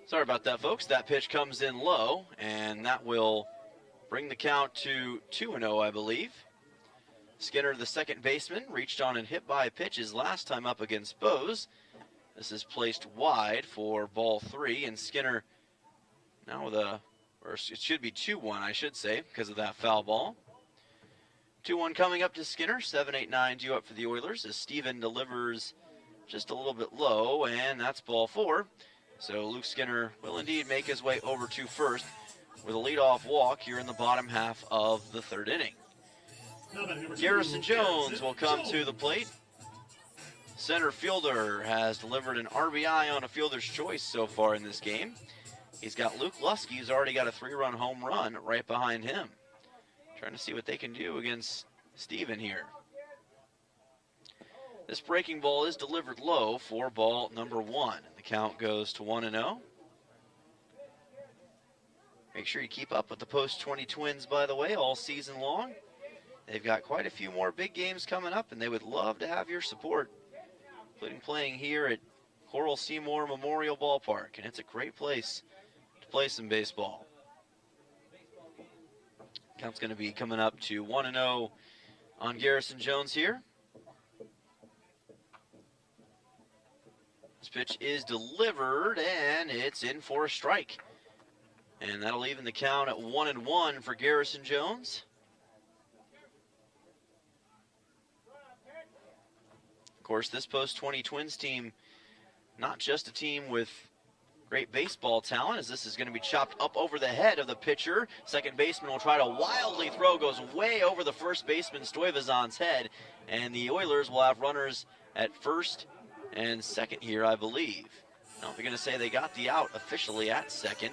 Sorry about that, folks. That pitch comes in low, and that will bring the count to 2-0, I believe. Skinner, the second baseman, reached on and hit by a pitch his last time up against Bose. This is placed wide for ball 3, and Skinner now with or it should be 2-1, I should say, because of that foul ball. 2-1 coming up to Skinner. 7-8-9 due up for the Oilers as Steven delivers just a little bit low, and that's ball 4. So Luke Skinner will indeed make his way over to first with a leadoff walk here in the bottom half of the third inning. Garrison Jones will come to the plate. Center fielder has delivered an RBI on a fielder's choice so far in this game. He's got Luke Lusky, who's already got a 3-run home run right behind him. Trying to see what they can do against Steven here. This breaking ball is delivered low for ball number 1. The count goes to 1-0. Make sure you keep up with the Post-20 Twins, by the way, all season long. They've got quite a few more big games coming up, and they would love to have your support, including playing here at Coral Seymour Memorial Ballpark, and it's a great place to play some baseball. Count's going to be coming up to 1-0 on Garrison Jones here. This pitch is delivered, and it's in for a strike. And that'll even the count at 1-1 for Garrison Jones. Of course, this Post-20 Twins team, not just a team with great baseball talent, as this is going to be chopped up over the head of the pitcher. Second baseman will try to wildly throw, goes way over the first baseman Stuyvesant's head, and the Oilers will have runners at first and second here, I believe. Now, they're going to say they got the out officially at second.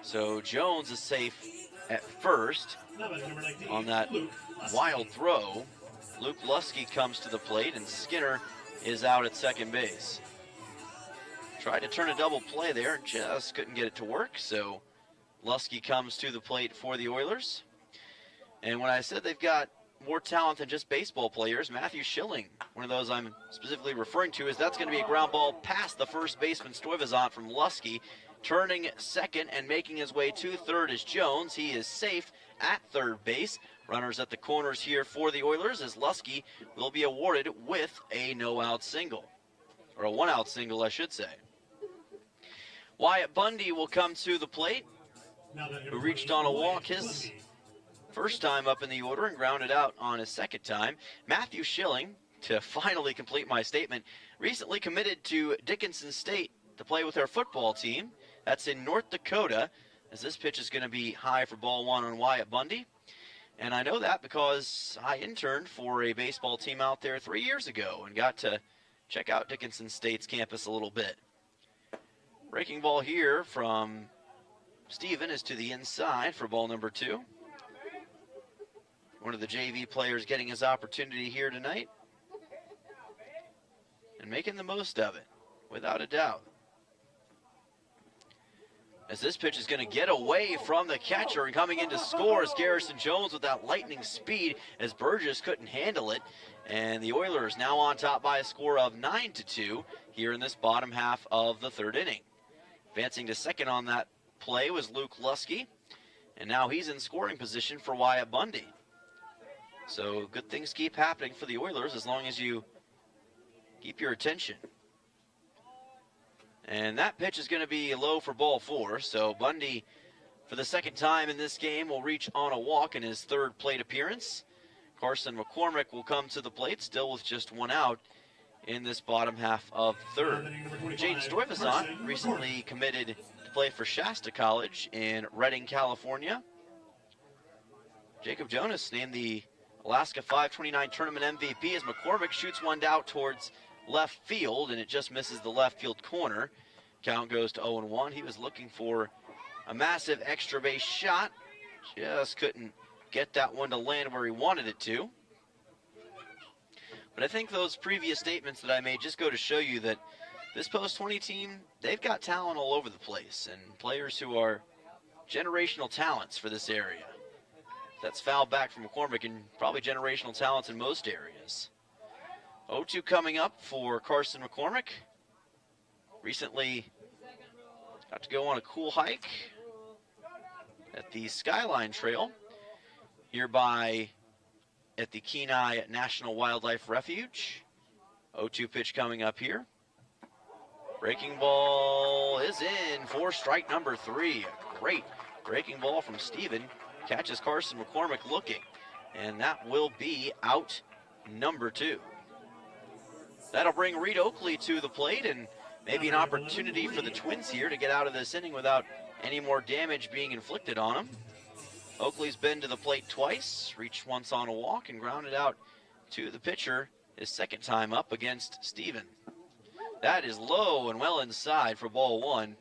So Jones is safe at first on that wild throw. Luke Lusky comes to the plate, and Skinner is out at second base. Tried to turn a double play there, just couldn't get it to work, so Lusky comes to the plate for the Oilers. And when I said they've got more talent than just baseball players, Matthew Schilling, one of those I'm specifically referring to, is that's going to be a ground ball past the first baseman Stuyvesant from Lusky. Turning second and making his way to third is Jones. He is safe at third base. Runners at the corners here for the Oilers as Lusky will be awarded with a no-out single. Or a one-out single, I should say. Wyatt Bundy will come to the plate, who reached on a walk his first time up in the order and grounded out on his second time. Matthew Schilling, to finally complete my statement, recently committed to Dickinson State to play with their football team. That's in North Dakota, as this pitch is going to be high for ball 1 on Wyatt Bundy. And I know that because I interned for a baseball team out there 3 years ago and got to check out Dickinson State's campus a little bit. Breaking ball here from Steven is to the inside for ball number 2. One of the JV players getting his opportunity here tonight and making the most of it, without a doubt. As this pitch is going to get away from the catcher, and coming in to score is Garrison Jones with that lightning speed as Burgess couldn't handle it. And the Oilers now on top by a score of 9-2 here in this bottom half of the third inning. Advancing to second on that play was Luke Lusky, and now he's in scoring position for Wyatt Bundy. So good things keep happening for the Oilers as long as you keep your attention. And that pitch is going to be low for ball 4. So Bundy, for the second time in this game, will reach on a walk in his third plate appearance. Carson McCormick will come to the plate, still with just one out in this bottom half of third. Jaden Stuyvesant recently committed to play for Shasta College in Redding, California. Jacob Jonas named the Alaska 529 tournament MVP as McCormick shoots one out towards left field, and it just misses the left field corner. Count goes to 0-1. He was looking for a massive extra base shot. Just couldn't get that one to land where he wanted it to. But I think those previous statements that I made just go to show you that this Post-20 team, they've got talent all over the place and players who are generational talents for this area. That's foul back from McCormick, and probably generational talents in most areas. 0-2 coming up for Carson McCormick. Recently Got to go on a cool hike at the Skyline Trail here at the Kenai National Wildlife Refuge. 0-2 pitch coming up here. Breaking ball is in for strike number 3. A great breaking ball from Steven. Catches Carson McCormick looking. And that will be out number 2. That'll bring Reed Oakley to the plate, and maybe an opportunity for the Twins here to get out of this inning without any more damage being inflicted on them. Oakley's been to the plate twice, reached once on a walk, and grounded out to the pitcher his second time up against Steven. That is low and well inside for ball 1.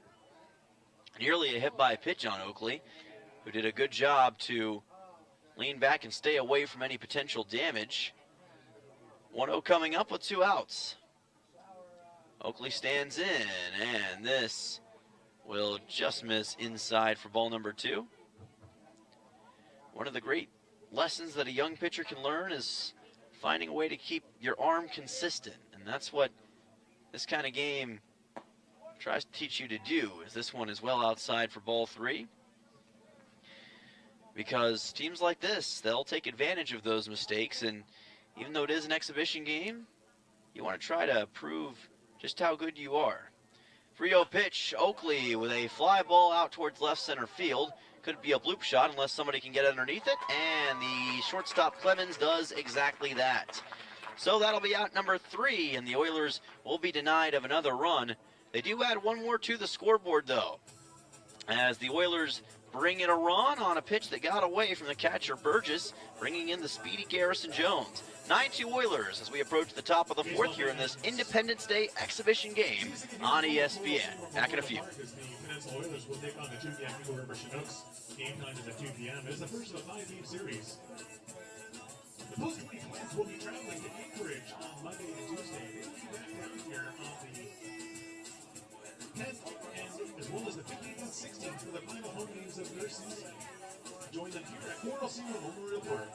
Nearly a hit by pitch on Oakley, who did a good job to lean back and stay away from any potential damage. 1-0 coming up with 2 outs. Oakley stands in, and this will just miss inside for ball number 2. One of the great lessons that a young pitcher can learn is finding a way to keep your arm consistent, and that's what this kind of game tries to teach you to do, as this one is well outside for ball 3. Because teams like this, they'll take advantage of those mistakes, and even though it is an exhibition game, you want to try to prove just how good you are. 3-0 pitch, Oakley with a fly ball out towards left center field. Could be a bloop shot unless somebody can get underneath it, and the shortstop Clemens does exactly that. So that'll be out number 3, and the Oilers will be denied of another run. They do add one more to the scoreboard, though, as the Oilers bring in a run on a pitch that got away from the catcher Burgess, bringing in the speedy Garrison Jones. 9-2 Oilers as we approach the top of the 4th here in this Independence Day exhibition game on ESPN. Back in a few. The Peninsula Oilers will take on the 2 Vancouver River Chinooks. Game time is at 2 p.m. It is the first of a 5-game series. The post-20 Twins will be traveling to Anchorage on Monday and Tuesday. They will be back down here on the 10th and as well as the 15th and 16th for the final home games of their season. Join them here at Coral Senior Memorial Park.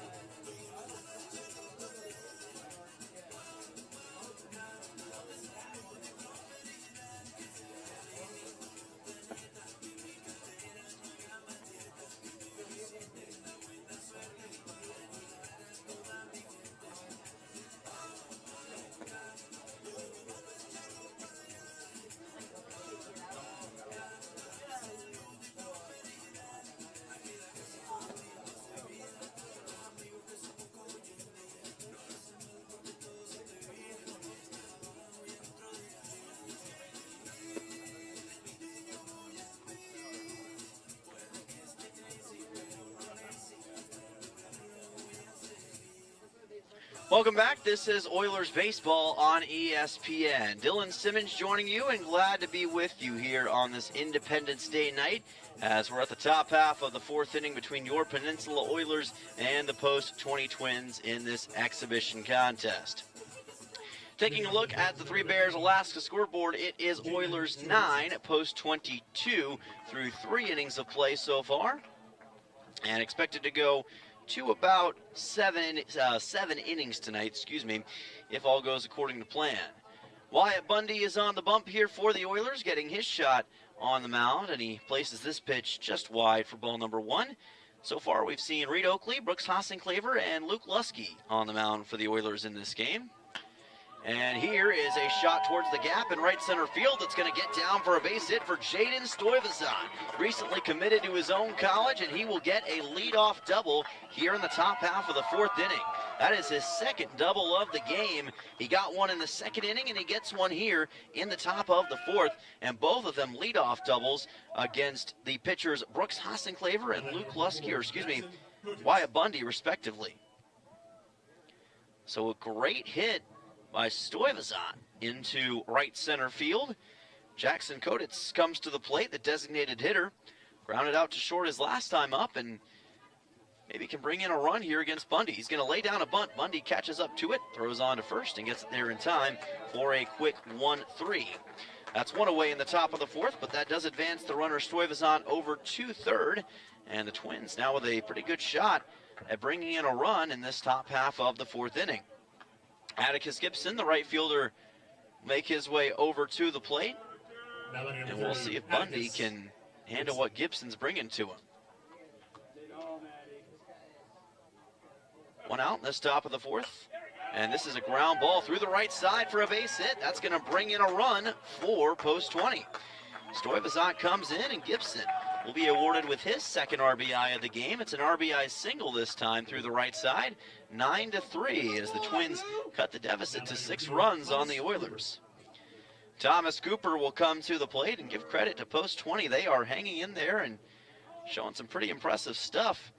Welcome back. This is Oilers Baseball on ESPN. Dylan Simmons joining you, and glad to be with you here on this Independence Day night as we're at the top half of the 4th inning between your Peninsula Oilers and the Post-20 Twins in this exhibition contest. Taking a look at the Three Bears Alaska scoreboard, it is Oilers 9, Post-22 through 3 innings of play so far, and expected to go to about seven innings tonight, if all goes according to plan. Wyatt Bundy is on the bump here for the Oilers, getting his shot on the mound, and he places this pitch just wide for ball number 1. So far, we've seen Reed Oakley, Brooks Hassenclaver, and Luke Lusky on the mound for the Oilers in this game. And here is a shot towards the gap in right center field that's going to get down for a base hit for Jaden Stuyvesant. Recently committed to his own college, and he will get a leadoff double here in the top half of the 4th inning. That is his second double of the game. He got one in the 2nd inning, and he gets one here in the top of the 4th, and both of them leadoff doubles against the pitchers Brooks Hassenclaver and Luke Lusky, Wyatt Bundy, respectively. So a great hit by Stuyvesant into right center field. Jackson Koditz comes to the plate, the designated hitter. Grounded out to short his last time up, and maybe can bring in a run here against Bundy. He's going to lay down a bunt. Bundy catches up to it, throws on to first, and gets it there in time for a quick 1-3. That's one away in the top of the 4th, but that does advance the runner Stuyvesant over to 3rd. And the Twins now with a pretty good shot at bringing in a run in this top half of the 4th inning. Atticus Gibson, the right fielder, make his way over to the plate. And we'll see if Bundy can handle what Gibson's bringing to him. One out in this top of the fourth. And this is a ground ball through the right side for a base hit. That's going to bring in a run for post 20. Stuyvesant comes in, and Gibson will be awarded with his second RBI of the game. It's an RBI single this time through the right side. 9-3 as the Twins cut the deficit to 6 runs on the Oilers. Thomas Cooper will come to the plate, and give credit to post 20. They are hanging in there and showing some pretty impressive stuff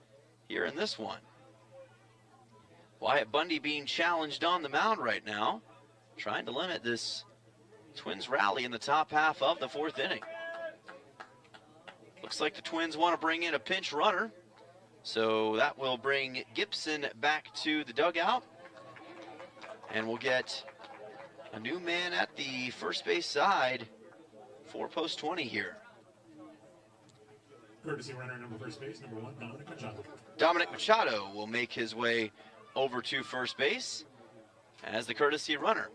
here in this one. Wyatt Bundy being challenged on the mound right now, trying to limit this Twins rally in the top half of the fourth inning. Looks like the Twins want to bring in a pinch runner, so that will bring Gibson back to the dugout, and we'll get a new man at the first base side for post 20 here. Courtesy runner number first base, number 1, Dominic Machado. Dominic Machado will make his way over to first base as the courtesy runner.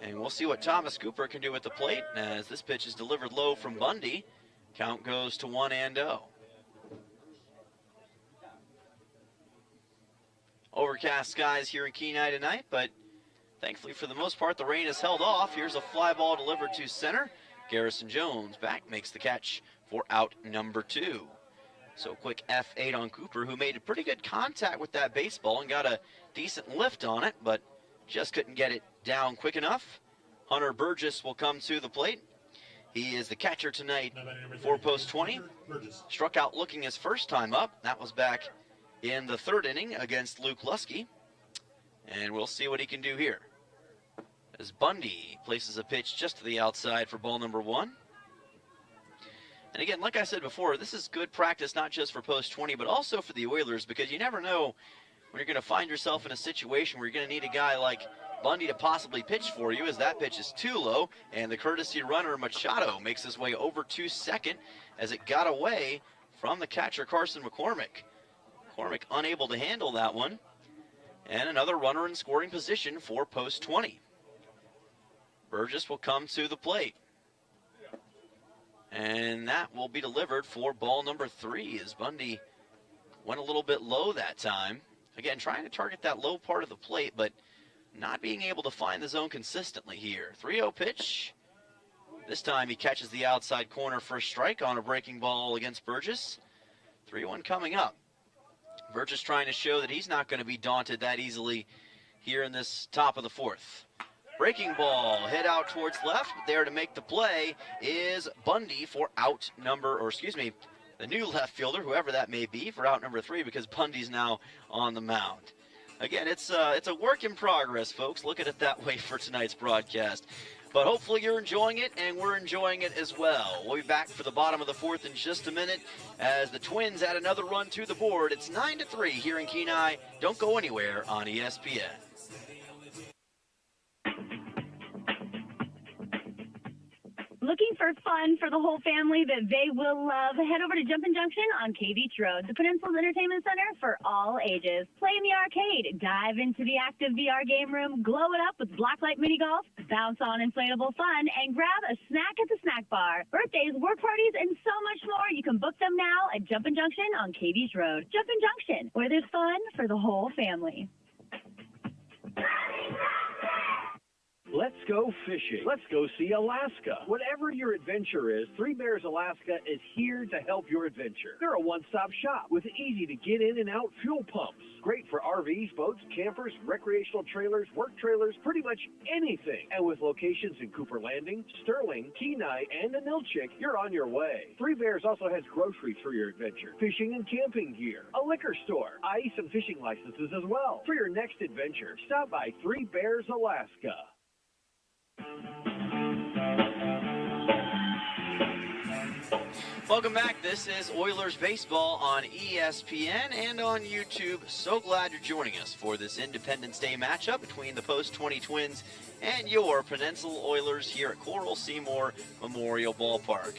And we'll see what Thomas Cooper can do at the plate as this pitch is delivered low from Bundy. Count goes to 1-0. Overcast skies here in Kenai tonight, but thankfully for the most part the rain has held off. Here's a fly ball delivered to center. Garrison Jones back makes the catch for out number 2. So quick F8 on Cooper, who made a pretty good contact with that baseball and got a decent lift on it, but just couldn't get it down quick enough. Hunter Burgess will come to the plate. He is the catcher tonight for post 20. Struck out looking his first time up. That was back in the third inning against Luke Lusky. And we'll see what he can do here, as Bundy places a pitch just to the outside for ball number 1. And again, like I said before, this is good practice not just for post 20, but also for the Oilers, because you never know when you're going to find yourself in a situation where you're going to need a guy like Bundy to possibly pitch for you, as that pitch is too low, and the courtesy runner Machado makes his way over to second as it got away from the catcher Carson McCormick. McCormick unable to handle that one, and another runner in scoring position for post 20. Burgess will come to the plate, and that will be delivered for ball number 3 as Bundy went a little bit low that time. Again, trying to target that low part of the plate, but not being able to find the zone consistently here. 3-0 pitch. This time he catches the outside corner for a strike on a breaking ball against Burgess. 3-1 coming up. Burgess trying to show that he's not going to be daunted that easily here in this top of the fourth. Breaking ball, head out towards left, but there to make the play is Bundy for out number, or excuse me, the new left fielder, whoever that may be, for out number 3, because Bundy's now on the mound. Again, it's a work in progress, folks. Look at it that way for tonight's broadcast. But hopefully you're enjoying it, and we're enjoying it as well. We'll be back for the bottom of the fourth in just a minute as the Twins add another run to the board. It's 9-3 here in Kenai. Don't go anywhere on ESPN. Looking for fun for the whole family that they will love? Head over to Jumpin' Junction on K Beach Road, the Peninsula's entertainment center for all ages. Play in the arcade, dive into the active VR game room, glow it up with blacklight mini golf, bounce on inflatable fun, and grab a snack at the snack bar. Birthdays, work parties, and so much more. You can book them now at Jumpin' Junction on K Beach Road. Jumpin' Junction, where there's fun for the whole family. Let's go fishing. Let's go see Alaska. Whatever your adventure is, Three Bears Alaska is here to help your adventure. They're a one-stop shop with easy to get in and out fuel pumps. Great for RVs, boats, campers, recreational trailers, work trailers, pretty much anything. And with locations in Cooper Landing, Sterling, Kenai, and Anilchik, you're on your way. Three Bears also has groceries for your adventure, fishing and camping gear, a liquor store, ice and fishing licenses as well. For your next adventure, stop by Three Bears Alaska. Welcome back. This is Oilers Baseball on ESPN and on YouTube. So glad you're joining us for this Independence Day matchup between the Post 20 Twins and your Peninsula Oilers here at Coral Seymour Memorial Ballpark.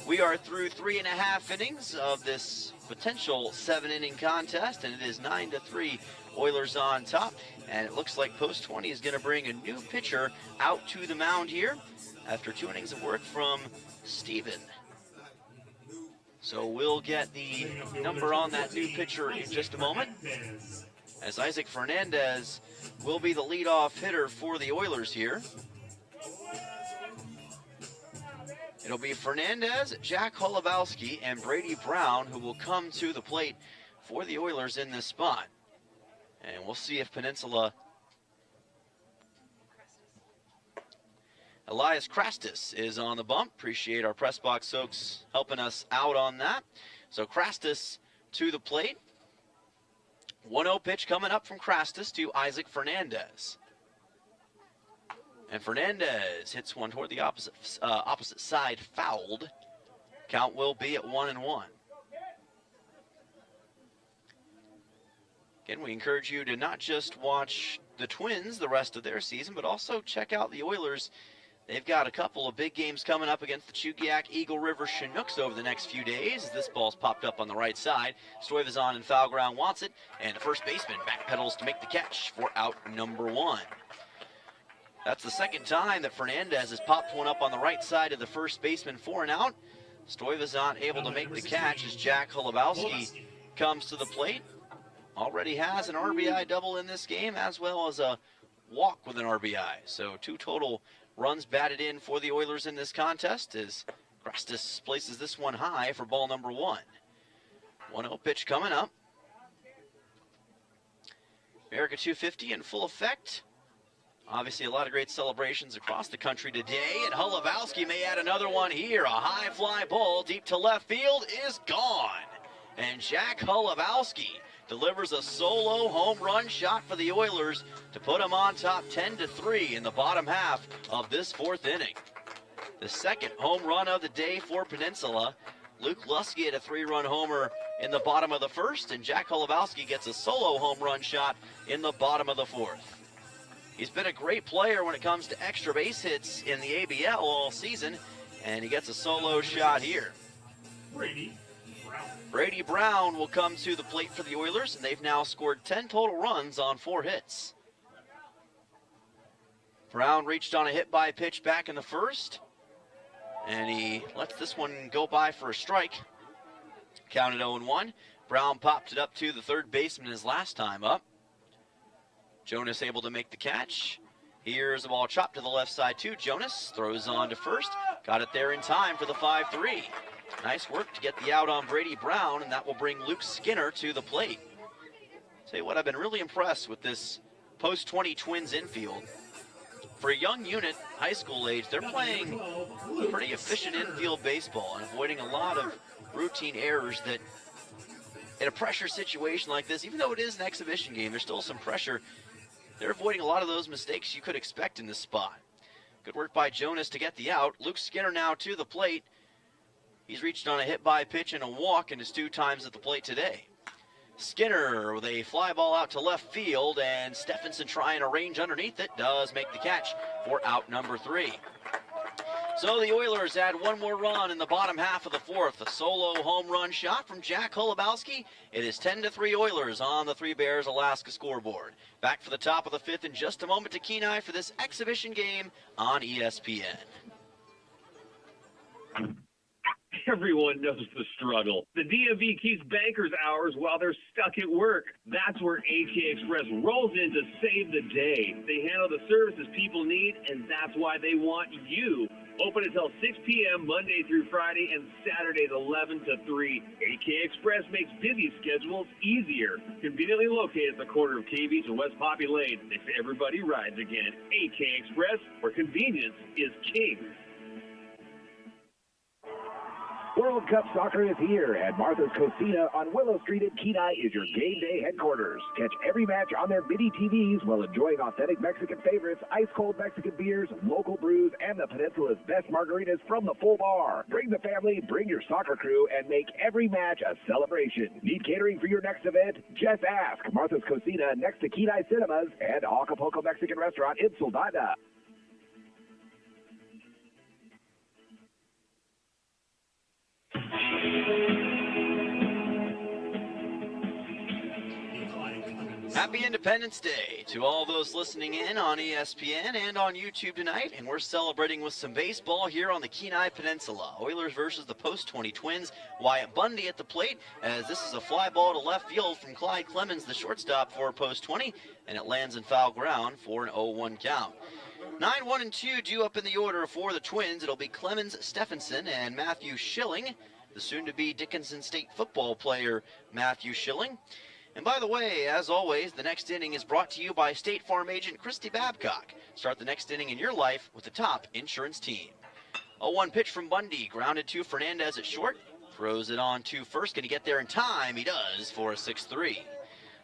We are through 3.5 innings of this potential 7-inning contest, and it is 9-3 Oilers on top. And it looks like Post 20 is going to bring a new pitcher out to the mound here after 2 innings of work from Steven. So we'll get the number on that new pitcher in just a moment, as Isaac Fernandez will be the leadoff hitter for the Oilers here. It'll be Fernandez, Jack Holubowski, and Brady Brown who will come to the plate for the Oilers in this spot. And we'll see if Peninsula... Elias Krastis is on the bump. Appreciate our press box folks helping us out on that. So Krastis to the plate. 1-0 pitch coming up from Krastis to Isaac Fernandez. And Fernandez hits one toward the opposite side, fouled. Count will be at 1-1. Again, we encourage you to not just watch the Twins the rest of their season, but also check out the Oilers. They've got a couple of big games coming up against the Chugiak Eagle River Chinooks over the next few days. This ball's popped up on the right side. Stuyvesant in foul ground wants it, and the first baseman backpedals to make the catch for out number 1. That's the second time that Fernandez has popped one up on the right side of the first baseman for an out. Stuyvesant able to make the catch as Jack Holubowski comes to the plate. Already has an RBI double in this game, as well as a walk with an RBI. So 2 total runs batted in for the Oilers in this contest as Krastis places this one high for ball number 1. 1-0 pitch coming up. America 250 in full effect. Obviously a lot of great celebrations across the country today, and Holubowski may add another one here. A high fly ball deep to left field is gone. And Jack Holubowski delivers a solo home run shot for the Oilers to put them on top 10-3 in the bottom half of this 4th inning. The second home run of the day for Peninsula. Luke Lusky had a 3-run homer in the bottom of the 1st, and Jack Holubowski gets a solo home run shot in the bottom of the 4th. He's been a great player when it comes to extra base hits in the ABL all season, and he gets a solo shot here. Brady Brown will come to the plate for the Oilers, and they've now scored 10 total runs on 4 hits. Brown reached on a hit by pitch back in the 1st, and he lets this one go by for a strike. Counted 0-1. Brown popped it up to the third baseman his last time up. Jonas able to make the catch. Here's a ball chopped to the left side to Jonas. Throws on to first. Got it there in time for the 5-3. Nice work to get the out on Brady Brown, and that will bring Luke Skinner to the plate. Tell you what, I've been really impressed with this Post 20 Twins infield. For a young unit, high school age, they're playing pretty efficient infield baseball and avoiding a lot of routine errors that in a pressure situation like this, even though it is an exhibition game, there's still some pressure. They're avoiding a lot of those mistakes you could expect in this spot. Good work by Jonas to get the out. Luke Skinner now to the plate. He's reached on a hit by pitch and a walk in his 2 times at the plate today. Skinner with a fly ball out to left field, and Stephenson trying to range underneath it, does make the catch for out number 3. So the Oilers add 1 more run in the bottom half of the 4th. A solo home run shot from Jack Holubowski. It is 10-3 Oilers on the 3 Bears Alaska scoreboard. Back for the top of the 5th in just a moment to Kenai for this exhibition game on ESPN. Everyone knows the struggle. The DMV keeps bankers hours while they're stuck at work. That's where AK Express rolls in to save the day. They handle the services people need, and that's why they want you. Open until 6 p.m. Monday through Friday and Saturdays 11 to 3. AK Express makes busy schedules easier. Conveniently located at the corner of K Beach and West Poppy Lane. Next to Everybody Rides again. AK Express, where convenience is king. World Cup Soccer is here, and Martha's Cocina on Willow Street in Kenai is your game day headquarters. Catch every match on their bitty TVs while enjoying authentic Mexican favorites, ice-cold Mexican beers, local brews, and the Peninsula's best margaritas from the full bar. Bring the family, bring your soccer crew, and make every match a celebration. Need catering for your next event? Just ask. Martha's Cocina next to Kenai Cinemas and Acapulco Mexican Restaurant in Soldada. Happy Independence Day to all those listening in on ESPN and on YouTube tonight, and we're celebrating with some baseball here on the Kenai Peninsula. Oilers versus the post-20 Twins. Wyatt Bundy at the plate, as this is a fly ball to left field from Clyde Clemens, the shortstop for post-20, and it lands in foul ground for an 0-1 count. 9, 1, and 2 due up in the order for the Twins. It'll be Clemens, Stephenson, and Matthew Schilling, the soon-to-be Dickinson State football player Matthew Schilling. And by the way, as always, the next inning is brought to you by State Farm agent Christy Babcock. Start the next inning in your life with the top insurance team. 0-1 pitch from Bundy, grounded to Fernandez at short. Throws it on to first. Can he get there in time? He does for a 6-3.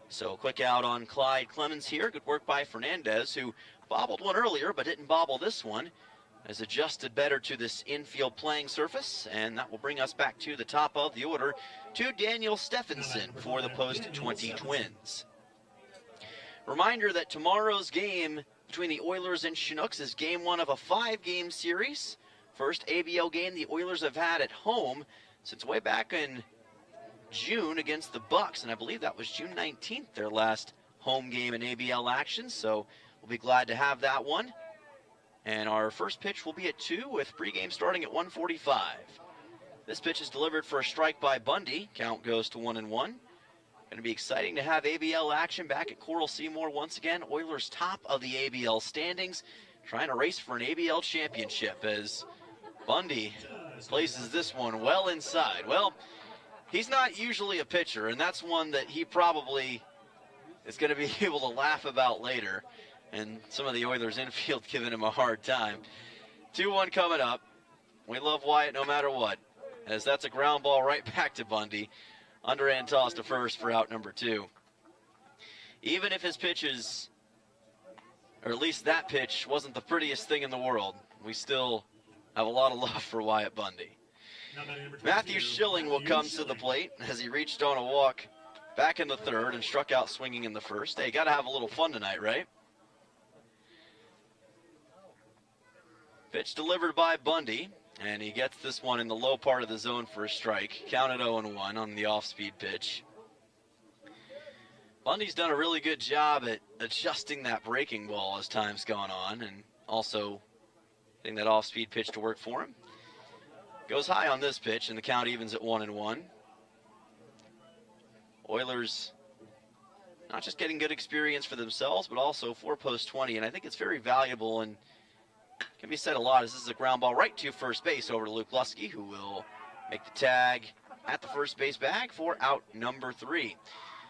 So quick out on Clyde Clemens here. Good work by Fernandez, who bobbled one earlier but didn't bobble this one. Has adjusted better to this infield playing surface, and that will bring us back to the top of the order to Daniel Stephenson for the post-20 Twins. Reminder that tomorrow's game between the Oilers and Chinooks is game 1 of a 5-game series. First ABL game the Oilers have had at home since way back in June against the Bucks, and I believe that was June 19th, their last home game in ABL action, so we'll be glad to have that one. And our first pitch will be at 2 with pregame starting at 1:45. This pitch is delivered for a strike by Bundy. Count goes to 1-1. Going to be exciting to have ABL action back at Coral Seymour once again. Oilers top of the ABL standings, trying to race for an ABL championship as Bundy places this one well inside. Well, he's not usually a pitcher, and that's one that he probably is going to be able to laugh about later. And some of the Oilers infield giving him a hard time. 2-1 coming up. We love Wyatt no matter what, as that's a ground ball right back to Bundy. Underhand toss to first for out number 2. Even if his pitches, or at least that pitch, wasn't the prettiest thing in the world, we still have a lot of love for Wyatt Bundy. Matthew Schilling will come to the plate as he reached on a walk back in the third and struck out swinging in the first. Hey, got to have a little fun tonight, right? Pitch delivered by Bundy, and he gets this one in the low part of the zone for a strike. Counted 0-1 on the off-speed pitch. Bundy's done a really good job at adjusting that breaking ball as time's gone on, and also getting that off-speed pitch to work for him. Goes high on this pitch, and the count evens at 1-1. Oilers not just getting good experience for themselves, but also for post-20, and I think it's very valuable and can be said a lot as this is a ground ball right to first base over to Luke Lusky, who will make the tag at the first base bag for out number 3.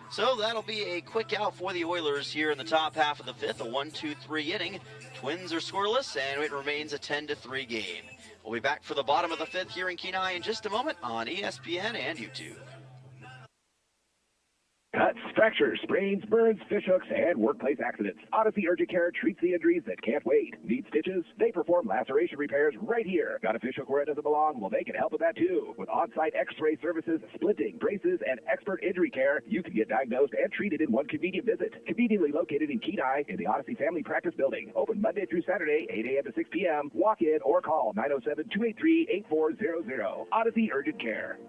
So that'll be a quick out for the Oilers here in the top half of the 5th, a 1-2-3 inning. Twins are scoreless, and it remains a 10-3 game. We'll be back for the bottom of the 5th here in Kenai in just a moment on ESPN and YouTube. Cuts, fractures, sprains, burns, fishhooks, and workplace accidents. Odyssey Urgent Care treats the injuries that can't wait. Need stitches? They perform laceration repairs right here. Got a fishhook where it doesn't belong? Well, they can help with that too. With on-site x-ray services, splinting, braces, and expert injury care, you can get diagnosed and treated in one convenient visit. Conveniently located in Kenai in the Odyssey Family Practice Building. Open Monday through Saturday, 8 a.m. to 6 p.m. Walk in or call 907-283-8400. Odyssey Urgent Care.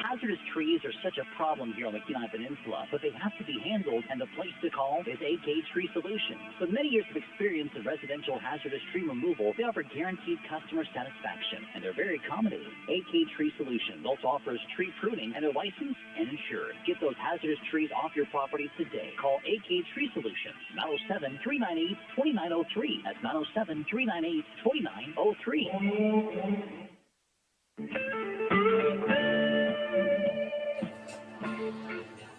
Hazardous trees are such a problem here on the Kenai Peninsula, but they have to be handled, and the place to call is AK Tree Solutions. With many years of experience in residential hazardous tree removal, they offer guaranteed customer satisfaction, and they're very accommodating. AK Tree Solutions also offers tree pruning, and they're licensed and insured. Get those hazardous trees off your property today. Call AK Tree Solutions, 907-398-2903. That's 907-398-2903.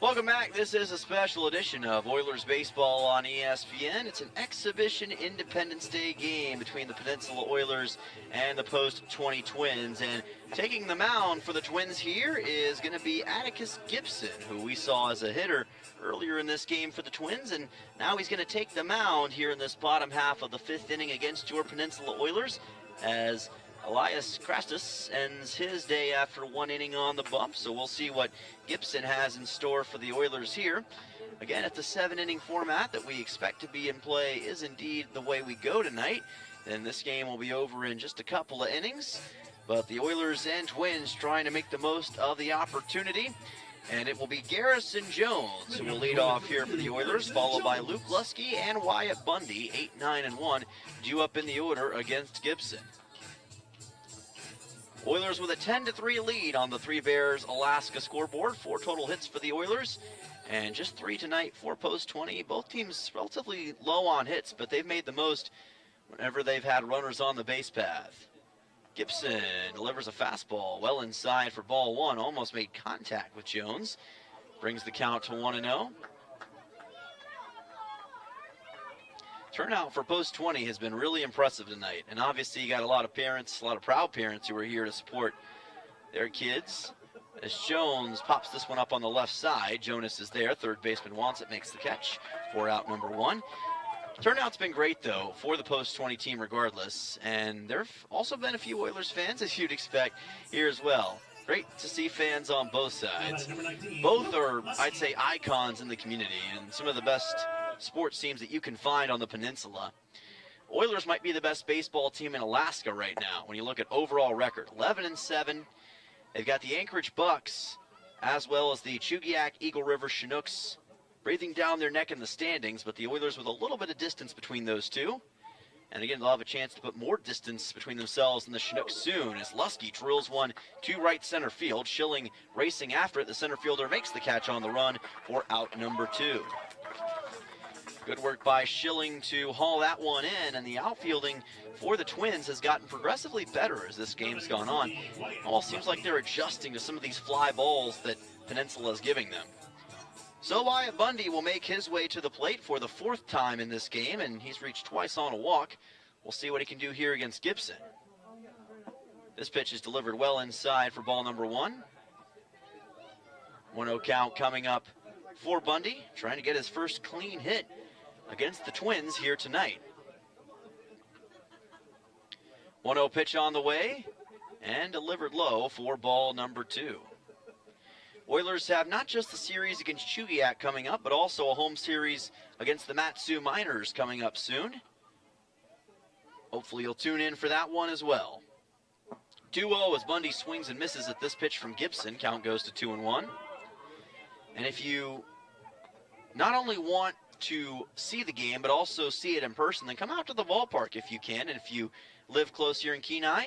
Welcome back. This is a special edition of Oilers Baseball on ESPN. It's an exhibition Independence Day game between the Peninsula Oilers and the post-20 Twins. And taking the mound for the Twins here is going to be Atticus Gibson, who we saw as a hitter earlier in this game for the Twins. And now he's going to take the mound here in this bottom half of the 5th inning against your Peninsula Oilers, as Elias Krastus ends his day after 1 inning on the bump, so we'll see what Gibson has in store for the Oilers here. Again, if the 7-inning format that we expect to be in play is indeed the way we go tonight, then this game will be over in just a couple of innings. But the Oilers and Twins trying to make the most of the opportunity. And it will be Garrison Jones who will lead off here for the Oilers, followed by Luke Lusky and Wyatt Bundy, 8, 9, and 1, due up in the order against Gibson. Oilers with a 10-3 lead on the Three Bears Alaska scoreboard. 4 total hits for the Oilers, and just 3 tonight, 4 post 20. Both teams relatively low on hits, but they've made the most whenever they've had runners on the base path. Gibson delivers a fastball well inside for ball 1. Almost made contact with Jones. Brings the count to 1-0. Turnout for post 20 has been really impressive tonight. And obviously you got a lot of parents, a lot of proud parents who are here to support their kids. As Jones pops this one up on the left side. Jonas is there. Third baseman wants it, makes the catch for out number 1. Turnout's been great, though, for the post-20 team regardless, and there have also been a few Oilers fans, as you'd expect, here as well. Great to see fans on both sides. Both are, I'd say, icons in the community and some of the best sports teams that you can find on the peninsula. Oilers might be the best baseball team in Alaska right now when you look at overall record. 11-7. They've got the Anchorage Bucks as well as the Chugiak Eagle River Chinooks breathing down their neck in the standings, but the Oilers with a little bit of distance between those two. And again, they'll have a chance to put more distance between themselves and the Chinooks soon as Lusky drills one to right center field. Schilling racing after it. The center fielder makes the catch on the run for out number 2. Good work by Schilling to haul that one in, and the outfielding for the Twins has gotten progressively better as this game's gone on. Almost seems like they're adjusting to some of these fly balls that Peninsula is giving them. So Wyatt Bundy will make his way to the plate for the 4th time in this game, and he's reached twice on a walk. We'll see what he can do here against Gibson. This pitch is delivered well inside for ball number 1. 1-0 count coming up for Bundy, trying to get his first clean hit against the Twins here tonight. 1-0 pitch on the way, and delivered low for ball number 2. Oilers have not just the series against Chugiak coming up, but also a home series against the Matsu Miners coming up soon. Hopefully you'll tune in for that one as well. 2-0 as Bundy swings and misses at this pitch from Gibson. Count goes to 2-1. And if you not only want to see the game, but also see it in person, then come out to the ballpark if you can. And if you live close here in Kenai,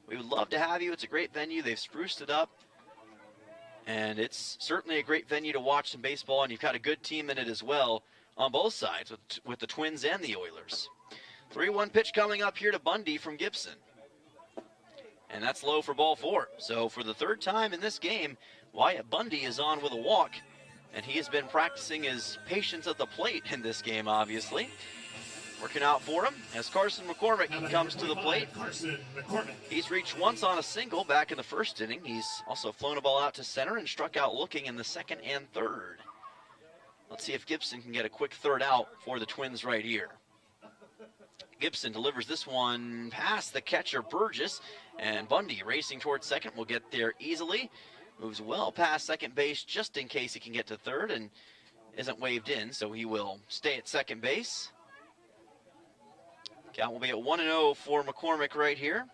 we would love to have you. It's a great venue. They've spruced it up. And it's certainly a great venue to watch some baseball, and you've got a good team in it as well on both sides with the Twins and the Oilers. 3-1 pitch coming up here to Bundy from Gibson. And that's low for ball 4. So for the 3rd time in this game, Wyatt Bundy is on with a walk, and he has been practicing his patience at the plate in this game, obviously. Working out for him as Carson McCormick comes to the plate. He's reached once on a single back in the 1st inning. He's also flown a ball out to center and struck out looking in the 2nd and 3rd. Let's see if Gibson can get a quick 3rd out for the Twins right here. Gibson delivers this one past the catcher Burgess, and Bundy racing towards 2nd will get there easily. Moves well past 2nd base just in case he can get to 3rd and isn't waved in, so he will stay at 2nd base. Count will be at 1-0 for McCormick right here.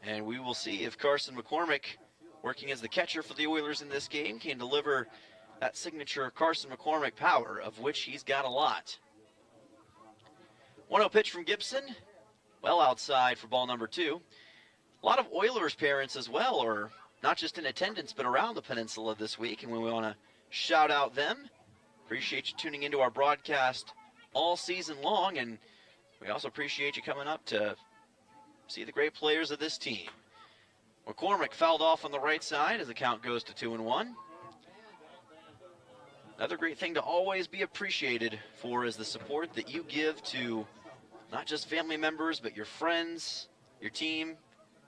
And we will see if Carson McCormick, working as the catcher for the Oilers in this game, can deliver that signature Carson McCormick power, of which he's got a lot. 1-0 pitch from Gibson. Well outside for ball number 2. A lot of Oilers parents as well are not just in attendance, but around the peninsula this week, and we want to shout out them. Appreciate you tuning into our broadcast all season long, and we also appreciate you coming up to see the great players of this team. McCormick fouled off on the right side as the count goes to 2-1. Another great thing to always be appreciated for is the support that you give to not just family members, but your friends, your team.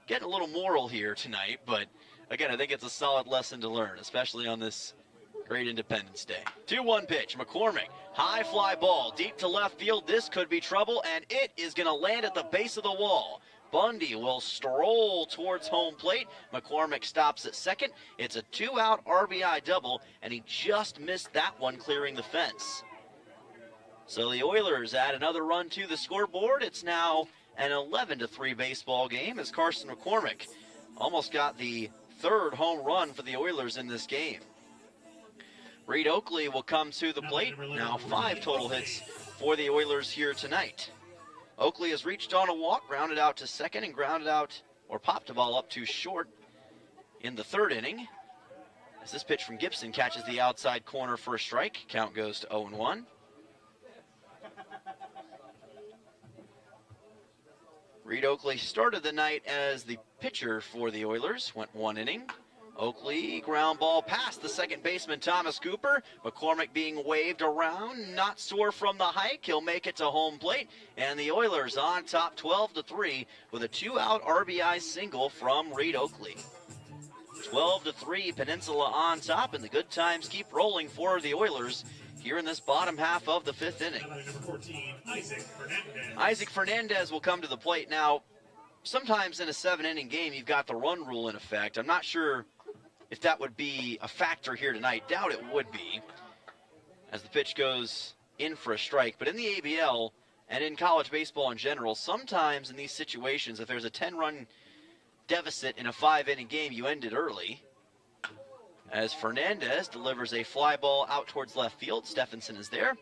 Getting a little moral here tonight, but again, I think it's a solid lesson to learn, especially on this great Independence Day. 2-1 pitch, McCormick, high fly ball, deep to left field. This could be trouble, and it is going to land at the base of the wall. Bundy will stroll towards home plate. McCormick stops at second. It's a 2-out RBI double, and he just missed that one clearing the fence. So the Oilers add another run to the scoreboard. It's now an 11-3 baseball game as Carson McCormick almost got the third home run for the Oilers in this game. Reed Oakley will come to the plate. Now 5 total hits for the Oilers here tonight. Oakley has reached on a walk, grounded out to second, and grounded out, or popped the ball up too short in the third inning. As this pitch from Gibson catches the outside corner for a strike, count goes to 0-1. Reed Oakley started the night as the pitcher for the Oilers, went 1 inning. Oakley, ground ball past the second baseman, Thomas Cooper. McCormick being waved around, not sore from the hike. He'll make it to home plate, and the Oilers on top 12-3 with a 2-out RBI single from Reed Oakley. 12-3, Peninsula on top, and the good times keep rolling for the Oilers here in this bottom half of the 5th inning. Number 14, Isaac Fernandez. Isaac Fernandez will come to the plate. Now, sometimes in a 7-inning game, you've got the run rule in effect. I'm not sure if that would be a factor here tonight. Doubt it would be, as the pitch goes in for a strike. But in the ABL and in college baseball in general, sometimes in these situations, if there's a 10-run deficit in a 5-inning game, you end it early. As Fernandez delivers a fly ball out towards left field, Stephenson is there.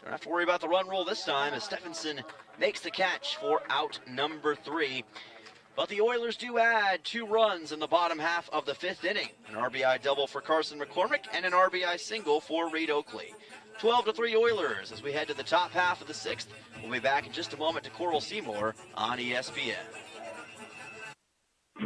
Don't have to worry about the run rule this time as Stephenson makes the catch for out number 3. But the Oilers do add 2 runs in the bottom half of the 5th inning. An RBI double for Carson McCormick and an RBI single for Reed Oakley. 12-3 Oilers as we head to the top half of the 6th. We'll be back in just a moment to Coral Seymour on ESPN.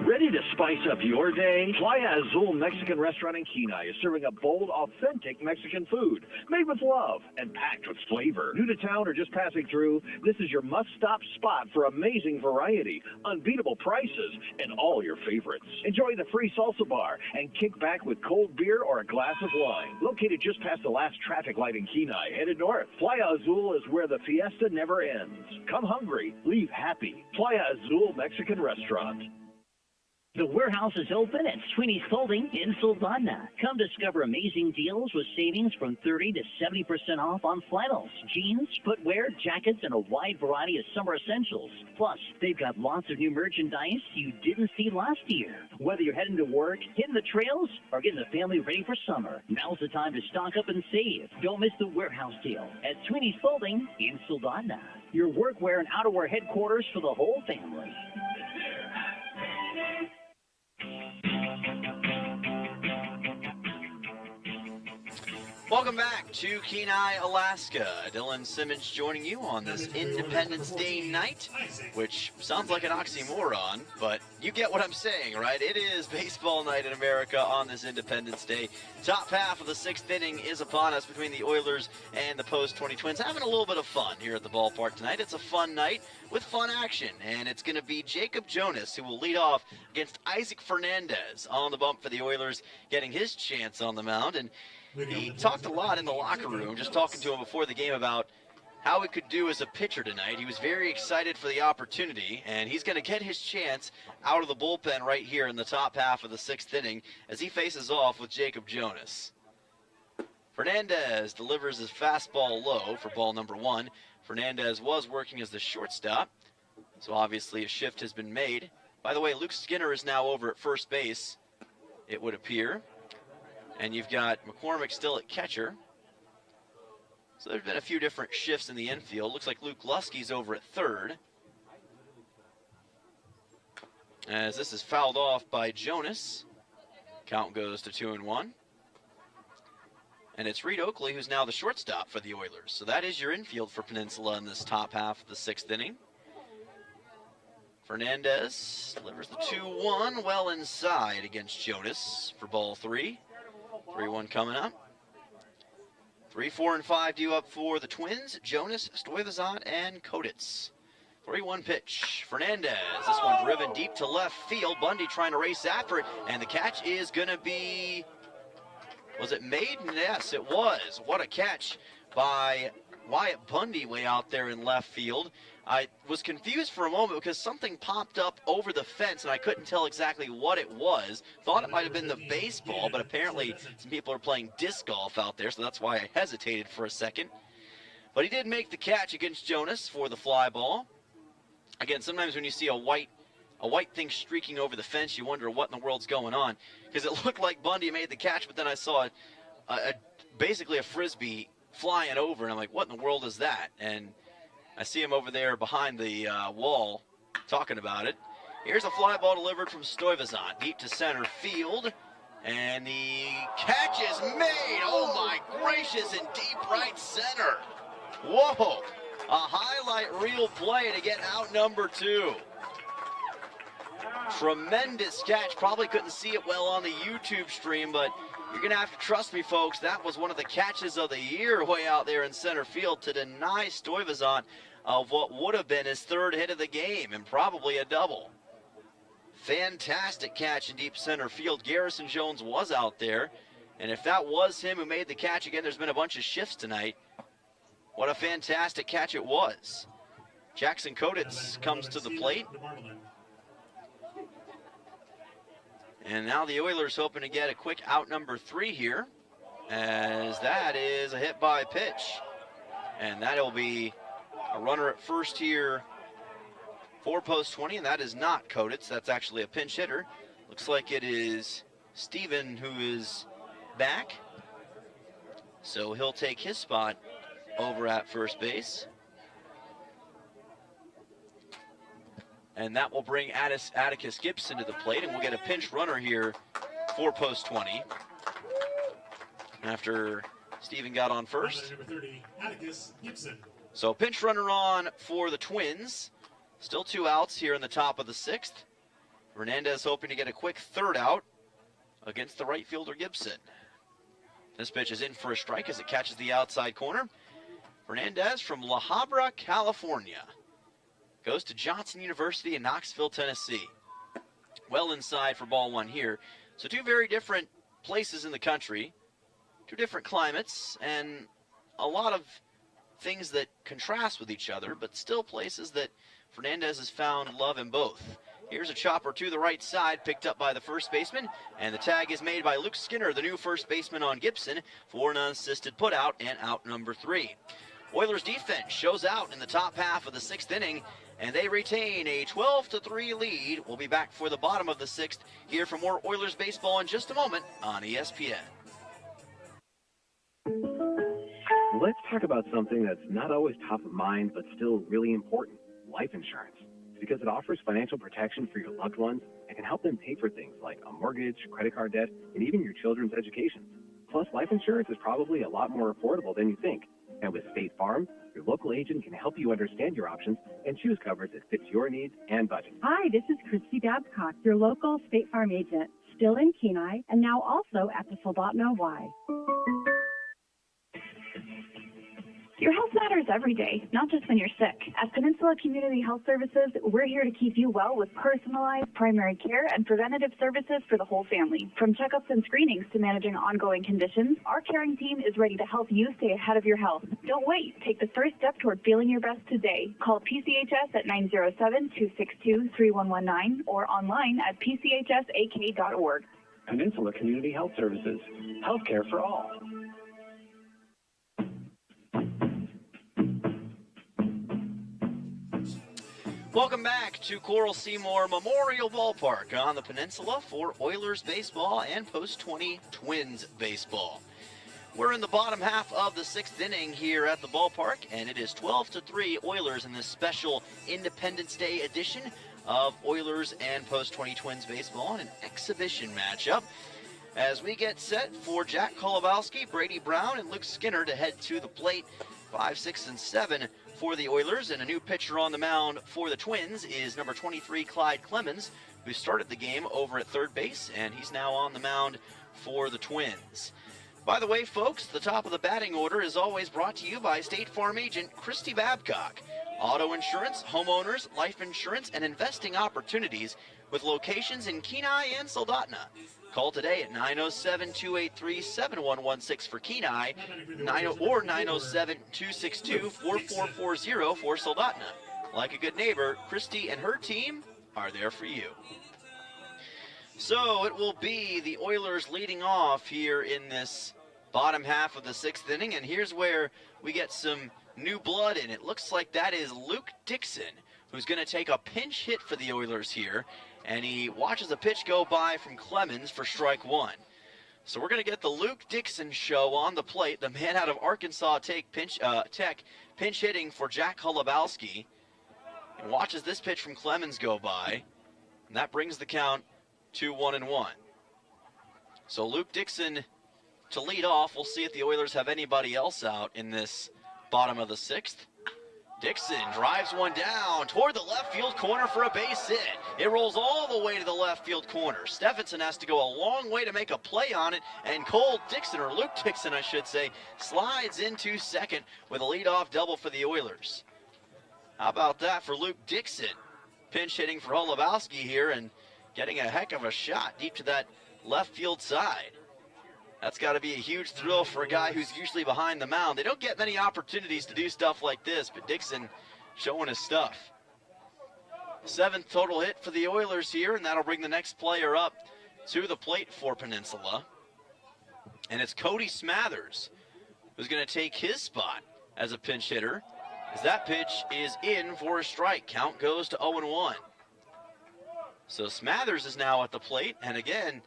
Ready to spice up your day? Playa Azul Mexican Restaurant in Kenai is serving a bold, authentic Mexican food made with love and packed with flavor. New to town or just passing through, this is your must-stop spot for amazing variety, unbeatable prices, and all your favorites. Enjoy the free salsa bar and kick back with cold beer or a glass of wine. Located just past the last traffic light in Kenai, headed north. Playa Azul is where the fiesta never ends. Come hungry, leave happy. Playa Azul Mexican Restaurant. The warehouse is open at Sweeney's Clothing in Sylvania. Come discover amazing deals with savings from 30 to 70% off on flannels, jeans, footwear, jackets, and a wide variety of summer essentials. Plus, they've got lots of new merchandise you didn't see last year. Whether you're heading to work, hitting the trails, or getting the family ready for summer, now's the time to stock up and save. Don't miss the warehouse deal at Sweeney's Clothing in Sylvania. Your workwear and outerwear headquarters for the whole family. Welcome back to Kenai, Alaska. Dylan Simmons joining you on this Independence Day night, which sounds like an oxymoron, but you get what I'm saying, right? It is baseball night in America on this Independence Day. Top half of the 6th inning is upon us between the Oilers and the Post-20 Twins. Having a little bit of fun here at the ballpark tonight. It's a fun night with fun action, and it's going to be Jacob Jonas who will lead off against Isaac Fernandez on the bump for the Oilers, getting his chance on the mound. And he talked a lot in the locker room, just talking to him before the game about how he could do as a pitcher tonight. He was very excited for the opportunity, and he's going to get his chance out of the bullpen right here in the top half of the 6th inning as he faces off with Jacob Jonas. Fernandez delivers his fastball low for ball number 1. Fernandez was working as the shortstop, so obviously a shift has been made. By the way, Luke Skinner is now over at first base, it would appear. And you've got McCormick still at catcher. So there's been a few different shifts in the infield. Looks like Luke Lusky's over at third, as this is fouled off by Jonas. Count goes to 2-1. And it's Reed Oakley who's now the shortstop for the Oilers. So that is your infield for Peninsula in this top half of the 6th inning. Fernandez delivers the 2-1 well inside against Jonas for ball 3. 3-1 coming up. 3, 4, and 5 due up for the Twins. Jonas, Stoyvazat, and Koditz. 3-1 pitch. Fernandez. This one driven deep to left field. Bundy trying to race after it. And the catch is going to be... Was it made? Yes, it was. What a catch by Wyatt Bundy way out there in left field. I was confused for a moment because something popped up over the fence and I couldn't tell exactly what it was. Thought it might have been the baseball, but apparently some people are playing disc golf out there, so that's why I hesitated for a second. But he did make the catch against Jonas for the fly ball. Again, sometimes when you see a white thing streaking over the fence, you wonder what in the world's going on, because it looked like Bundy made the catch, but then I saw basically a Frisbee flying over, and I'm like, what in the world is that? And I see him over there behind the wall talking about it. Here's a fly ball delivered from Stuyvesant, deep to center field. And the catch is made. Oh, my gracious, in deep right center. Whoa. A highlight reel play to get out number 2. Tremendous catch. Probably couldn't see it well on the YouTube stream, but you're going to have to trust me, folks. That was one of the catches of the year way out there in center field to deny Stuyvesant of what would have been his 3rd hit of the game and probably a double. Fantastic catch in deep center field. Garrison Jones was out there, and if that was him who made the catch, again, there's been a bunch of shifts tonight. What a fantastic catch it was. Jackson Koditz comes to the plate. And now the Oilers hoping to get a quick out number 3 here, as that is a hit by pitch. And that'll be a runner at first here for post 20, and that is not Koditz. That's actually a pinch hitter. Looks like it is Steven who is back. So he'll take his spot over at first base. And that will bring Atticus Gibson to the plate, and we'll get a pinch runner here for post 20. After Steven got on first. Number 30, Atticus Gibson. So pinch runner on for the Twins. Still 2 outs here in the top of the 6th. Hernandez hoping to get a quick 3rd out against the right fielder Gibson. This pitch is in for a strike as it catches the outside corner. Hernandez from La Habra, California, goes to Johnson University in Knoxville, Tennessee. Well inside for ball 1 here. So 2 very different places in the country, 2 different climates, and a lot of things that contrast with each other, but still places that Fernandez has found love in both. Here's a chopper to the right side, picked up by the first baseman, and the tag is made by Luke Skinner, the new first baseman on Gibson, for an unassisted putout and out number 3. Oilers defense shows out in the top half of the 6th inning, and they retain a 12-3 lead. We'll be back for the bottom of the 6th here for more Oilers baseball in just a moment on ESPN. Let's talk about something that's not always top of mind, but still really important: life insurance. Because it offers financial protection for your loved ones and can help them pay for things like a mortgage, credit card debt, and even your children's education. Plus, life insurance is probably a lot more affordable than you think. And with State Farm, your local agent can help you understand your options and choose coverage that fits your needs and budget. Hi, this is Christy Babcock, your local State Farm agent, still in Kenai, and now also at the Soldotna Y. Your health matters every day, not just when you're sick. At Peninsula Community Health Services, we're here to keep you well with personalized primary care and preventative services for the whole family. From checkups and screenings to managing ongoing conditions, our caring team is ready to help you stay ahead of your health. Don't wait. Take the first step toward feeling your best today. Call PCHS at 907-262-3119 or online at pchsak.org. Peninsula Community Health Services. Healthcare for all. Welcome back to Coral Seymour Memorial Ballpark on the Peninsula for Oilers baseball and post-20 Twins baseball. We're in the bottom half of the 6th inning here at the ballpark, and it is 12-3 Oilers in this special Independence Day edition of Oilers and post-20 Twins baseball in an exhibition matchup. As we get set for Jack Kolobowski, Brady Brown, and Luke Skinner to head to the plate, 5, 6, and 7 for the Oilers, and a new pitcher on the mound for the Twins is number 23, Clyde Clemens, who started the game over at third base, and he's now on the mound for the Twins. By the way, folks, the top of the batting order is always brought to you by State Farm agent Christy Babcock. Auto insurance, homeowners, life insurance, and investing opportunities with locations in Kenai and Soldotna. Call today at 907-283-7116 for Kenai, or 907-262-4440 for Soldotna. like a good neighbor, Christy and her team are there for you. So it will be the Oilers leading off here in this bottom half of the 6th inning, and here's where we get some new blood in. It looks like that is Luke Dixon, who's going to take a pinch hit for the Oilers here, and he watches a pitch go by from Clemens for strike one. So we're going to get the Luke Dixon show on the plate, the man out of Arkansas Tech pinch hitting for Jack Holubowski, and watches this pitch from Clemens go by, and that brings the count to 1-1. So Luke Dixon to lead off. We'll see if the Oilers have anybody else out in this bottom of the 6th. Dixon drives one down toward the left field corner for a base hit. It rolls all the way to the left field corner. Stephenson has to go a long way to make a play on it, and Cole Dixon, or Luke Dixon I should say, slides into second with a leadoff double for the Oilers. How about that for Luke Dixon? Pinch hitting for Holubowski here and getting a heck of a shot deep to that left field side. That's got to be a huge thrill for a guy who's usually behind the mound. They don't get many opportunities to do stuff like this, but Dixon showing his stuff. 7th total hit for the Oilers here, and that'll bring the next player up to the plate for Peninsula. And it's Cody Smathers who's going to take his spot as a pinch hitter, as that pitch is in for a strike. Count goes to 0-1. So Smathers is now at the plate, and again,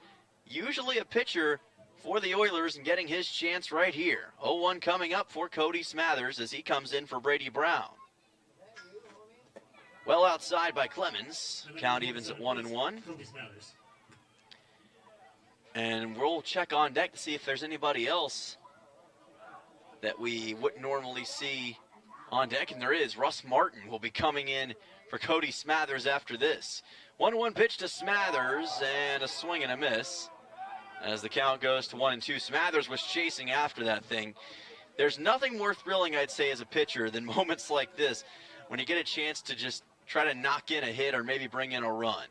usually a pitcher for the Oilers and getting his chance right here. 0-1 coming up for Cody Smathers as he comes in for Brady Brown. Well outside by Clemens. Count evens at 1-1. And we'll check on deck to see if there's anybody else that we wouldn't normally see on deck, and there is. Russ Martin will be coming in for Cody Smathers after this. 1-1 pitch to Smathers, and a swing and a miss. As the count goes to 1-2, Smathers was chasing after that thing. There's nothing more thrilling, I'd say, as a pitcher than moments like this when you get a chance to just try to knock in a hit or maybe bring in a run.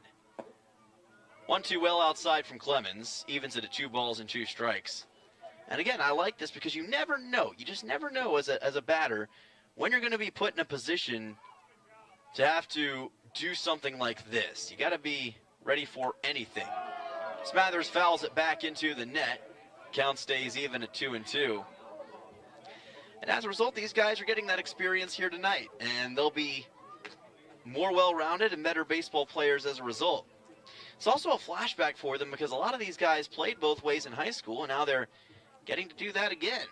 1-2 well outside from Clemens, evens it at 2 balls and 2 strikes. And again, I like this because you never know. You just never know as a batter when you're going to be put in a position to have to do something like this. You got to be ready for anything. Smathers fouls it back into the net. Count stays even at 2-2. And as a result, these guys are getting that experience here tonight, and they'll be more well-rounded and better baseball players as a result. It's also a flashback for them because a lot of these guys played both ways in high school, and now they're getting to do that again.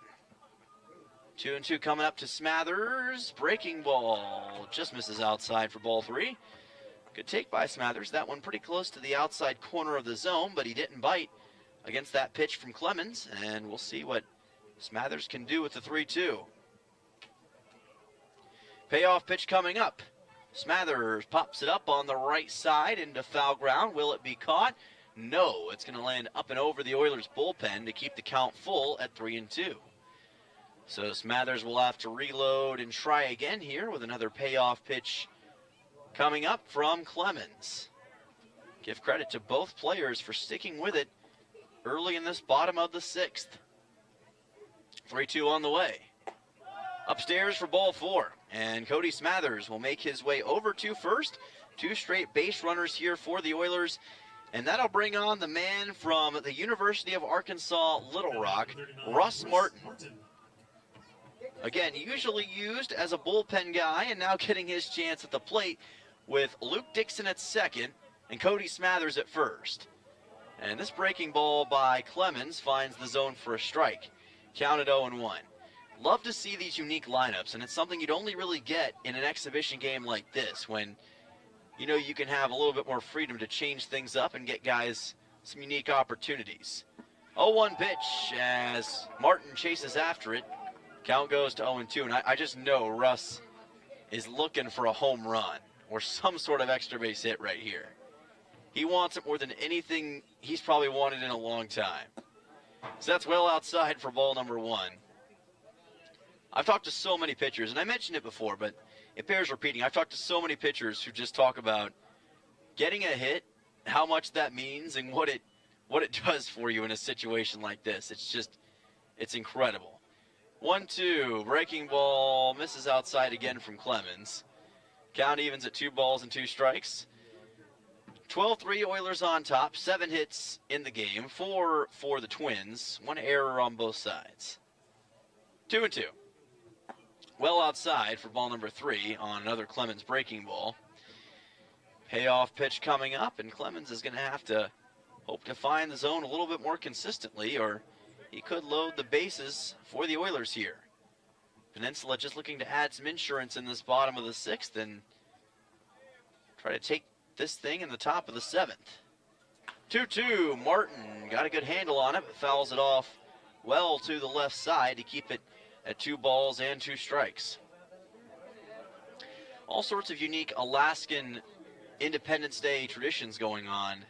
2-2 coming up to Smathers. Breaking ball just misses outside for ball 3. Good take by Smathers. That one pretty close to the outside corner of the zone, but he didn't bite against that pitch from Clemens, and we'll see what Smathers can do with the 3-2. Payoff pitch coming up. Smathers pops it up on the right side into foul ground. Will it be caught? No, it's going to land up and over the Oilers bullpen to keep the count full at 3-2. So Smathers will have to reload and try again here with another payoff pitch coming up from Clemens. Give credit to both players for sticking with it early in this bottom of the 6th. 3-2 on the way. Upstairs for ball 4, and Cody Smathers will make his way over to first. 2 straight base runners here for the Oilers, and that'll bring on the man from the University of Arkansas Little Rock, Russ Martin. Again, usually used as a bullpen guy, and now getting his chance at the plate with Luke Dixon at second and Cody Smathers at first. And this breaking ball by Clemens finds the zone for a strike. Counted 0-1. Love to see these unique lineups, and it's something you'd only really get in an exhibition game like this when, you know, you can have a little bit more freedom to change things up and get guys some unique opportunities. 0-1 pitch as Martin chases after it. Count goes to 0-2, and I just know Russ is looking for a home run or some sort of extra base hit right here. He wants it more than anything he's probably wanted in a long time. So that's well outside for ball number 1. I've talked to so many pitchers, and I mentioned it before, but it bears repeating. I've talked to so many pitchers who just talk about getting a hit, how much that means, and what it does for you in a situation like this. It's incredible. 1-2, breaking ball, misses outside again from Clemens. Count evens at 2 balls and 2 strikes. 12-3 Oilers on top. 7 hits in the game. 4 for the Twins. 1 error on both sides. 2-2. Well outside for ball number 3 on another Clemens breaking ball. Payoff pitch coming up, and Clemens is going to have to hope to find the zone a little bit more consistently, or he could load the bases for the Oilers here. Peninsula just looking to add some insurance in this bottom of the 6th and try to take this thing in the top of the 7th. 2-2, Martin got a good handle on it, but fouls it off well to the left side to keep it at 2 balls and 2 strikes. All sorts of unique Alaskan Independence Day traditions going on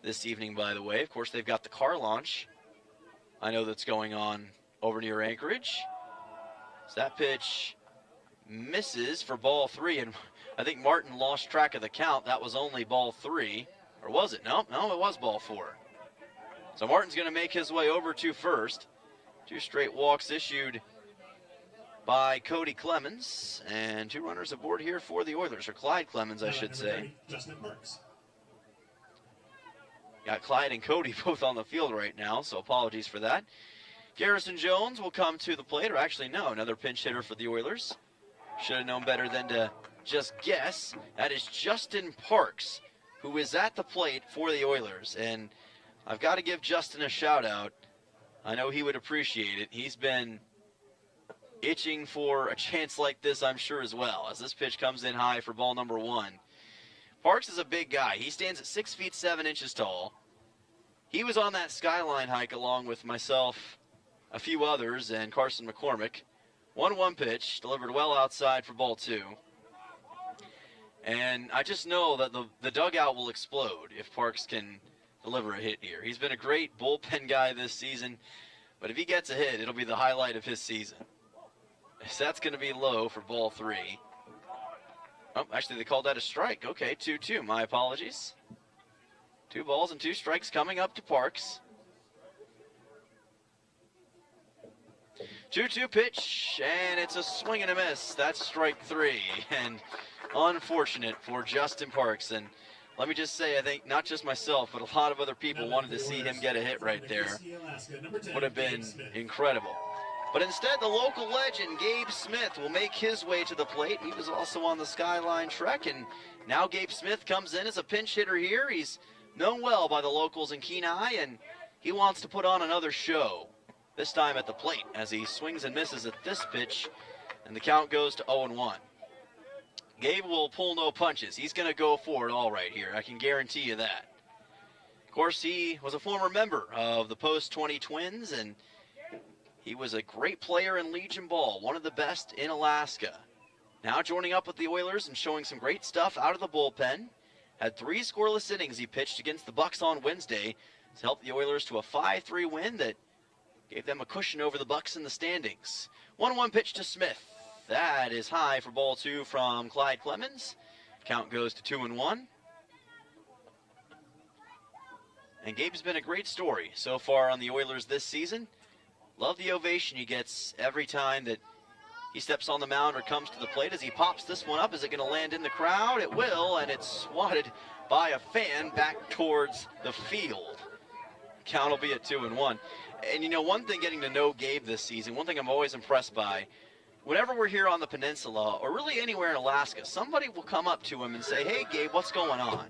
this evening, by the way. Of course, they've got the car launch. I know that's going on over near Anchorage. So that pitch misses for ball 3, and I think Martin lost track of the count. That was only ball 3, or was it? No, it was ball 4. So Martin's going to make his way over to first. 2 straight walks issued by Cody Clemens, and 2 runners aboard here for the Oilers, or Clyde Clemens, I should say. Got Clyde and Cody both on the field right now, so apologies for that. Garrison Jones will come to the plate, or actually no, another pinch hitter for the Oilers. Should have known better than to just guess. That is Justin Parks, who is at the plate for the Oilers, and I've got to give Justin a shout out. I know he would appreciate it. He's been itching for a chance like this, I'm sure, as well, as this pitch comes in high for ball number 1. Parks is a big guy. He stands at 6 feet 7 inches tall. He was on that skyline hike along with myself, a few others, and Carson McCormick. 1-1 pitch, delivered well outside for ball 2. And I just know that the dugout will explode if Parks can deliver a hit here. He's been a great bullpen guy this season, but if he gets a hit, it'll be the highlight of his season. So that's going to be low for ball 3. Oh, actually, they called that a strike. Okay, 2-2. My apologies. 2 balls and 2 strikes coming up to Parks. 2-2 pitch, and it's a swing and a miss. That's strike 3, and unfortunate for Justin Parks. And let me just say, I think not just myself, but a lot of other people wanted to see him get a hit right there. Would have been incredible. But instead, the local legend, Gabe Smith, will make his way to the plate. He was also on the Skyline Trek, and now Gabe Smith comes in as a pinch hitter here. He's known well by the locals in Kenai, and he wants to put on another show, this time at the plate, as he swings and misses at this pitch, and the count goes to 0-1. Gabe will pull no punches. He's going to go for it all right here. I can guarantee you that. Of course, he was a former member of the Post-20 Twins, and he was a great player in Legion Ball, one of the best in Alaska. Now joining up with the Oilers and showing some great stuff out of the bullpen. Had 3 scoreless innings he pitched against the Bucks on Wednesday to help the Oilers to a 5-3 win that gave them a cushion over the Bucks in the standings. 1-1 pitch to Smith. That is high for ball 2 from Clyde Clemens. Count goes to 2-1. And Gabe's been a great story so far on the Oilers this season. Love the ovation he gets every time that he steps on the mound or comes to the plate. As he pops this one up, is it going to land in the crowd? It will, and it's swatted by a fan back towards the field. Count will be at 2-1. And you know, one thing getting to know Gabe this season, one thing I'm always impressed by, whenever we're here on the peninsula, or really anywhere in Alaska, somebody will come up to him and say, "Hey Gabe, what's going on?"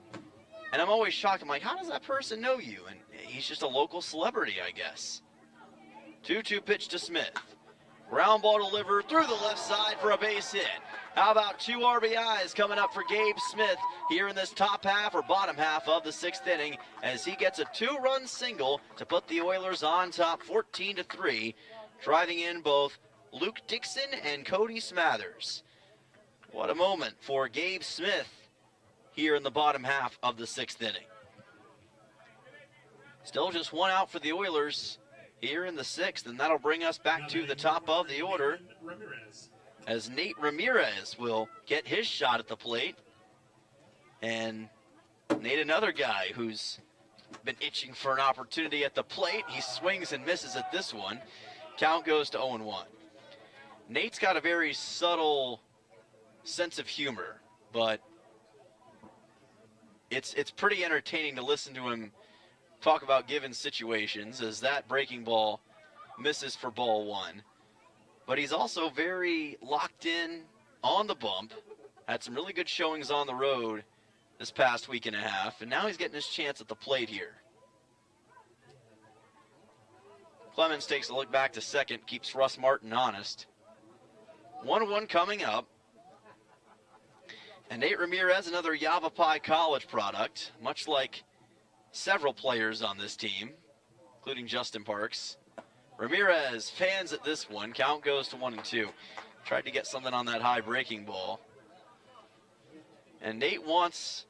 And I'm always shocked. I'm like, how does that person know you? And he's just a local celebrity, I guess. 2-2 pitch to Smith. Ground ball delivered through the left side for a base hit. How about 2 RBIs coming up for Gabe Smith here in this top half or bottom half of the 6th inning as he gets a 2-run single to put the Oilers on top 14-3, driving in both Luke Dixon and Cody Smathers. What a moment for Gabe Smith here in the bottom half of the 6th inning. Still just 1 out for the Oilers here in the 6th, and that'll bring us back to the top of the order as Nate Ramirez will get his shot at the plate. And Nate, another guy who's been itching for an opportunity at the plate. He swings and misses at this one. Count goes to 0-1. Nate's got a very subtle sense of humor. but it's pretty entertaining to listen to him talk about given situations, as that breaking ball misses for ball one. But he's also very locked in on the bump. Had some really good showings on the road this past week and a half, and now he's getting his chance at the plate here. Clemens takes a look back to second, keeps Russ Martin honest. 1-1 coming up. And Nate Ramirez, another Yavapai College product, much like several players on this team, including Justin Parks. Ramirez fans at this one. Count goes to 1-2. Tried to get something on that high breaking ball. And Nate wants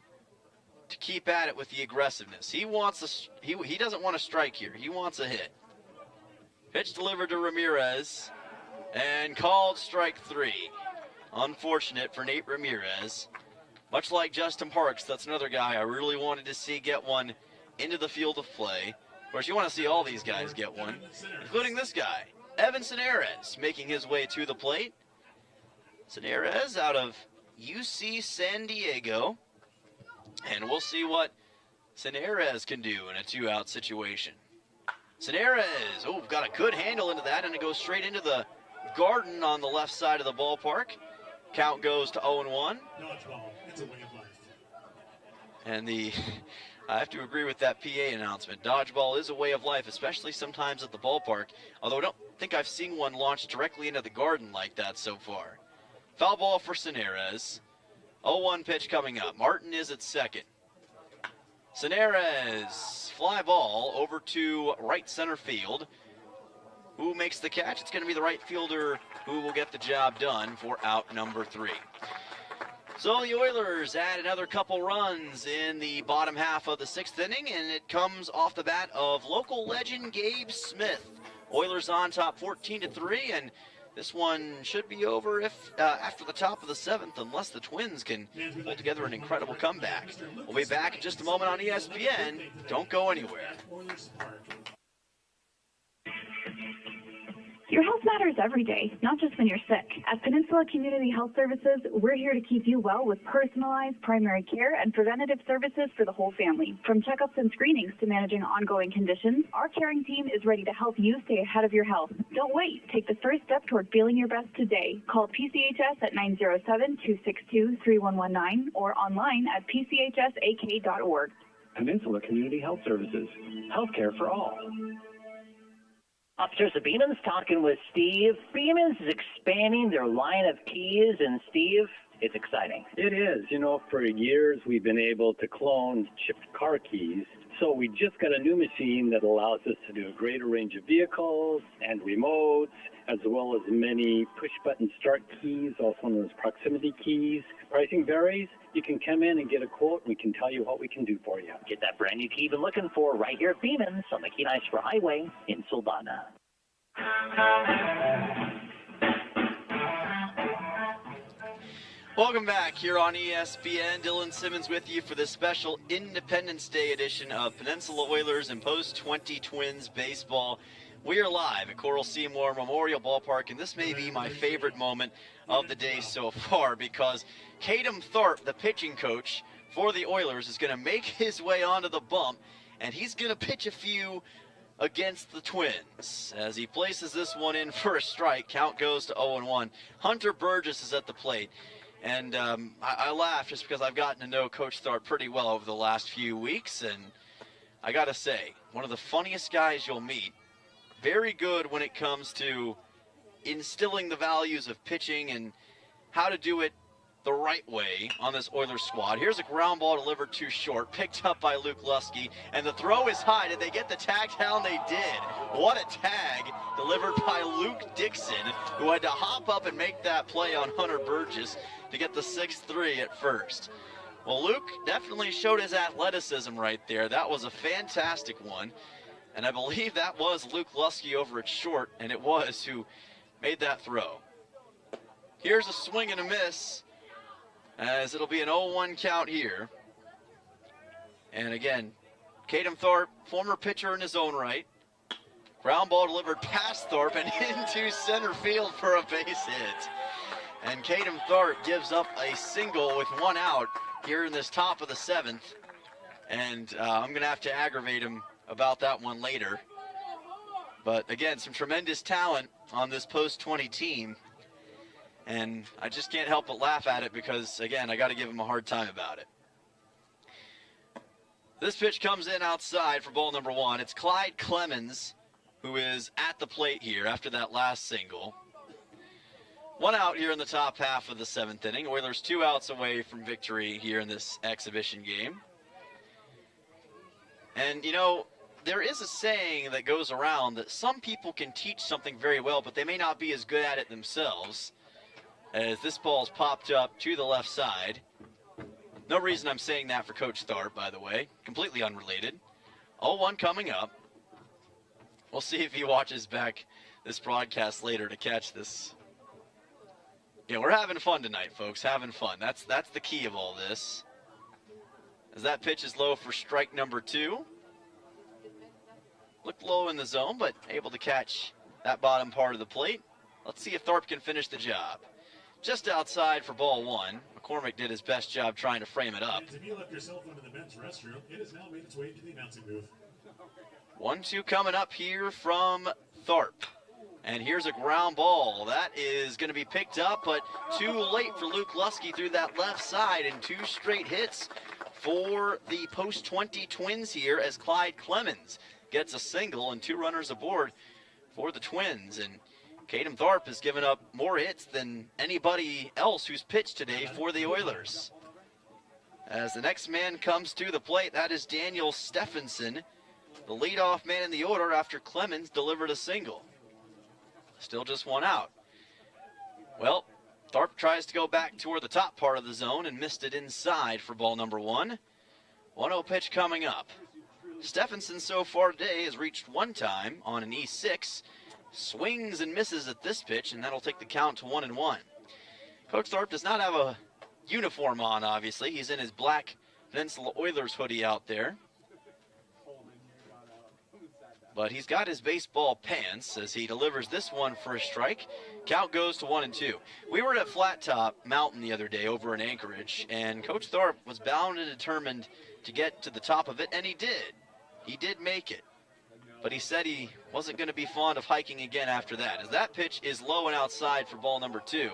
to keep at it with the aggressiveness. He doesn't want to strike here. He wants a hit. Pitch delivered to Ramirez and called strike 3. Unfortunate for Nate Ramirez. Much like Justin Parks, that's another guy I really wanted to see get one into the field of play. Of course, you want to see all these guys get one, including this guy, Evan Cineres, making his way to the plate. Cineres out of UC San Diego. And we'll see what Cineres can do in a two-out situation. Cineres, got a good handle into that, and it goes straight into the garden on the left side of the ballpark. Count goes to 0-1. Dodgeball, it's a way of life. And I have to agree with that PA announcement. Dodgeball is a way of life, especially sometimes at the ballpark, although I don't think I've seen one launched directly into the garden like that so far. Foul ball for Cineres. 0-1 pitch coming up. Martin is at second. Cineres, fly ball over to right center field. Who makes the catch? It's going to be the right fielder who will get the job done for out number 3. So the Oilers add another couple runs in the bottom half of the 6th inning, and it comes off the bat of local legend Gabe Smith. Oilers on top 14-3, and this one should be over if after the top of the 7th, unless the Twins can pull together an incredible comeback. We'll be back in just a moment on ESPN. Don't go anywhere. Your health matters every day, not just when you're sick. At Peninsula Community Health Services, we're here to keep you well with personalized primary care and preventative services for the whole family. From checkups and screenings to managing ongoing conditions, our caring team is ready to help you stay ahead of your health. Don't wait. Take the first step toward feeling your best today. Call PCHS at 907-262-3119 or online at pchsak.org. Peninsula Community Health Services. Healthcare for all. Upstairs at Beeman's, talking with Steve. Beeman's is expanding their line of keys, and Steve, it's exciting. It is. For years we've been able to clone chipped car keys. So we just got a new machine that allows us to do a greater range of vehicles and remotes, as well as many push-button start keys, also known as proximity keys. Pricing varies. You can come in and get a quote, and we can tell you what we can do for you. Get that brand new key you've been looking for right here at Beeman's on the Kenai Spur Highway in Soldotna. Welcome back here on ESPN. Dylan Simmons with you for this special Independence Day edition of Peninsula Oilers and Post-20 Twins baseball. We are live at Coral Seymour Memorial Ballpark, and this may be my favorite moment of the day so far because Kadam Tharp, the pitching coach for the Oilers, is going to make his way onto the bump, and he's going to pitch a few against the Twins. As he places this one in for a strike, count goes to 0-1. Hunter Burgess is at the plate. And I laugh just because I've gotten to know Coach Tharp pretty well over the last few weeks, and I got to say, one of the funniest guys you'll meet. Very good when it comes to instilling the values of pitching and how to do it the right way on this Oilers squad. Here's a ground ball delivered too short, picked up by Luke Lusky, and the throw is high. Did they get the tag down? They did. What a tag delivered by Luke Dixon, who had to hop up and make that play on Hunter Burgess to get the 6-3 at first. Well, Luke definitely showed his athleticism right there. That was a fantastic one. And I believe that was Luke Lusky over at short, and it was who made that throw. Here's a swing and a miss, as it'll be an 0-1 count here. And again, Kadam Tharp, former pitcher in his own right. Ground ball delivered past Tharp and into center field for a base hit. And Caden Tharp gives up a single with one out here in this top of the 7th. And I'm going to have to aggravate him about that one later. But again, some tremendous talent on this post-20 team. And I just can't help but laugh at it because, again, I got to give him a hard time about it. This pitch comes in outside for ball number 1. It's Clyde Clemens who is at the plate here after that last single. One out here in the top half of the 7th inning. Oilers 2 outs away from victory here in this exhibition game. And, you know, there is a saying that goes around that some people can teach something very well, but they may not be as good at it themselves. As this ball's popped up to the left side. No reason I'm saying that for Coach Tharp, by the way. Completely unrelated. 0-1 coming up. We'll see if he watches back this broadcast later to catch this. Yeah, we're having fun tonight, folks. Having fun. That's the key of all this. As that pitch is low for strike number 2. Looked low in the zone, but able to catch that bottom part of the plate. Let's see if Tharp can finish the job. Just outside for ball 1. McCormick did his best job trying to frame it up. If you left your cell phone in the men's restroom, it has now made its way to the announcing booth. 1-2 coming up here from Tharp. And here's a ground ball. That is going to be picked up, but too late for Luke Lusky through that left side, and 2 straight hits for the post-20 Twins here as Clyde Clemens gets a single and 2 runners aboard for the Twins. And Caden Tharp has given up more hits than anybody else who's pitched today for the Oilers. As the next man comes to the plate, that is Daniel Stephenson, the leadoff man in the order after Clemens delivered a single. Still just 1 out. Well, Tharp tries to go back toward the top part of the zone and missed it inside for ball number 1. 1-0 pitch coming up. Stephenson so far today has reached 1 time on an E6. Swings and misses at this pitch, and that'll take the count to 1-1. Coach Tharp does not have a uniform on, obviously. He's in his black Peninsula Oilers hoodie out there. But he's got his baseball pants as he delivers this one for a strike. Count goes to 1-2. We were at Flat Top Mountain the other day over in Anchorage, and Coach Tharp was bound and determined to get to the top of it, and he did. He did make it. But he said he wasn't going to be fond of hiking again after that. As that pitch is low and outside for ball number 2.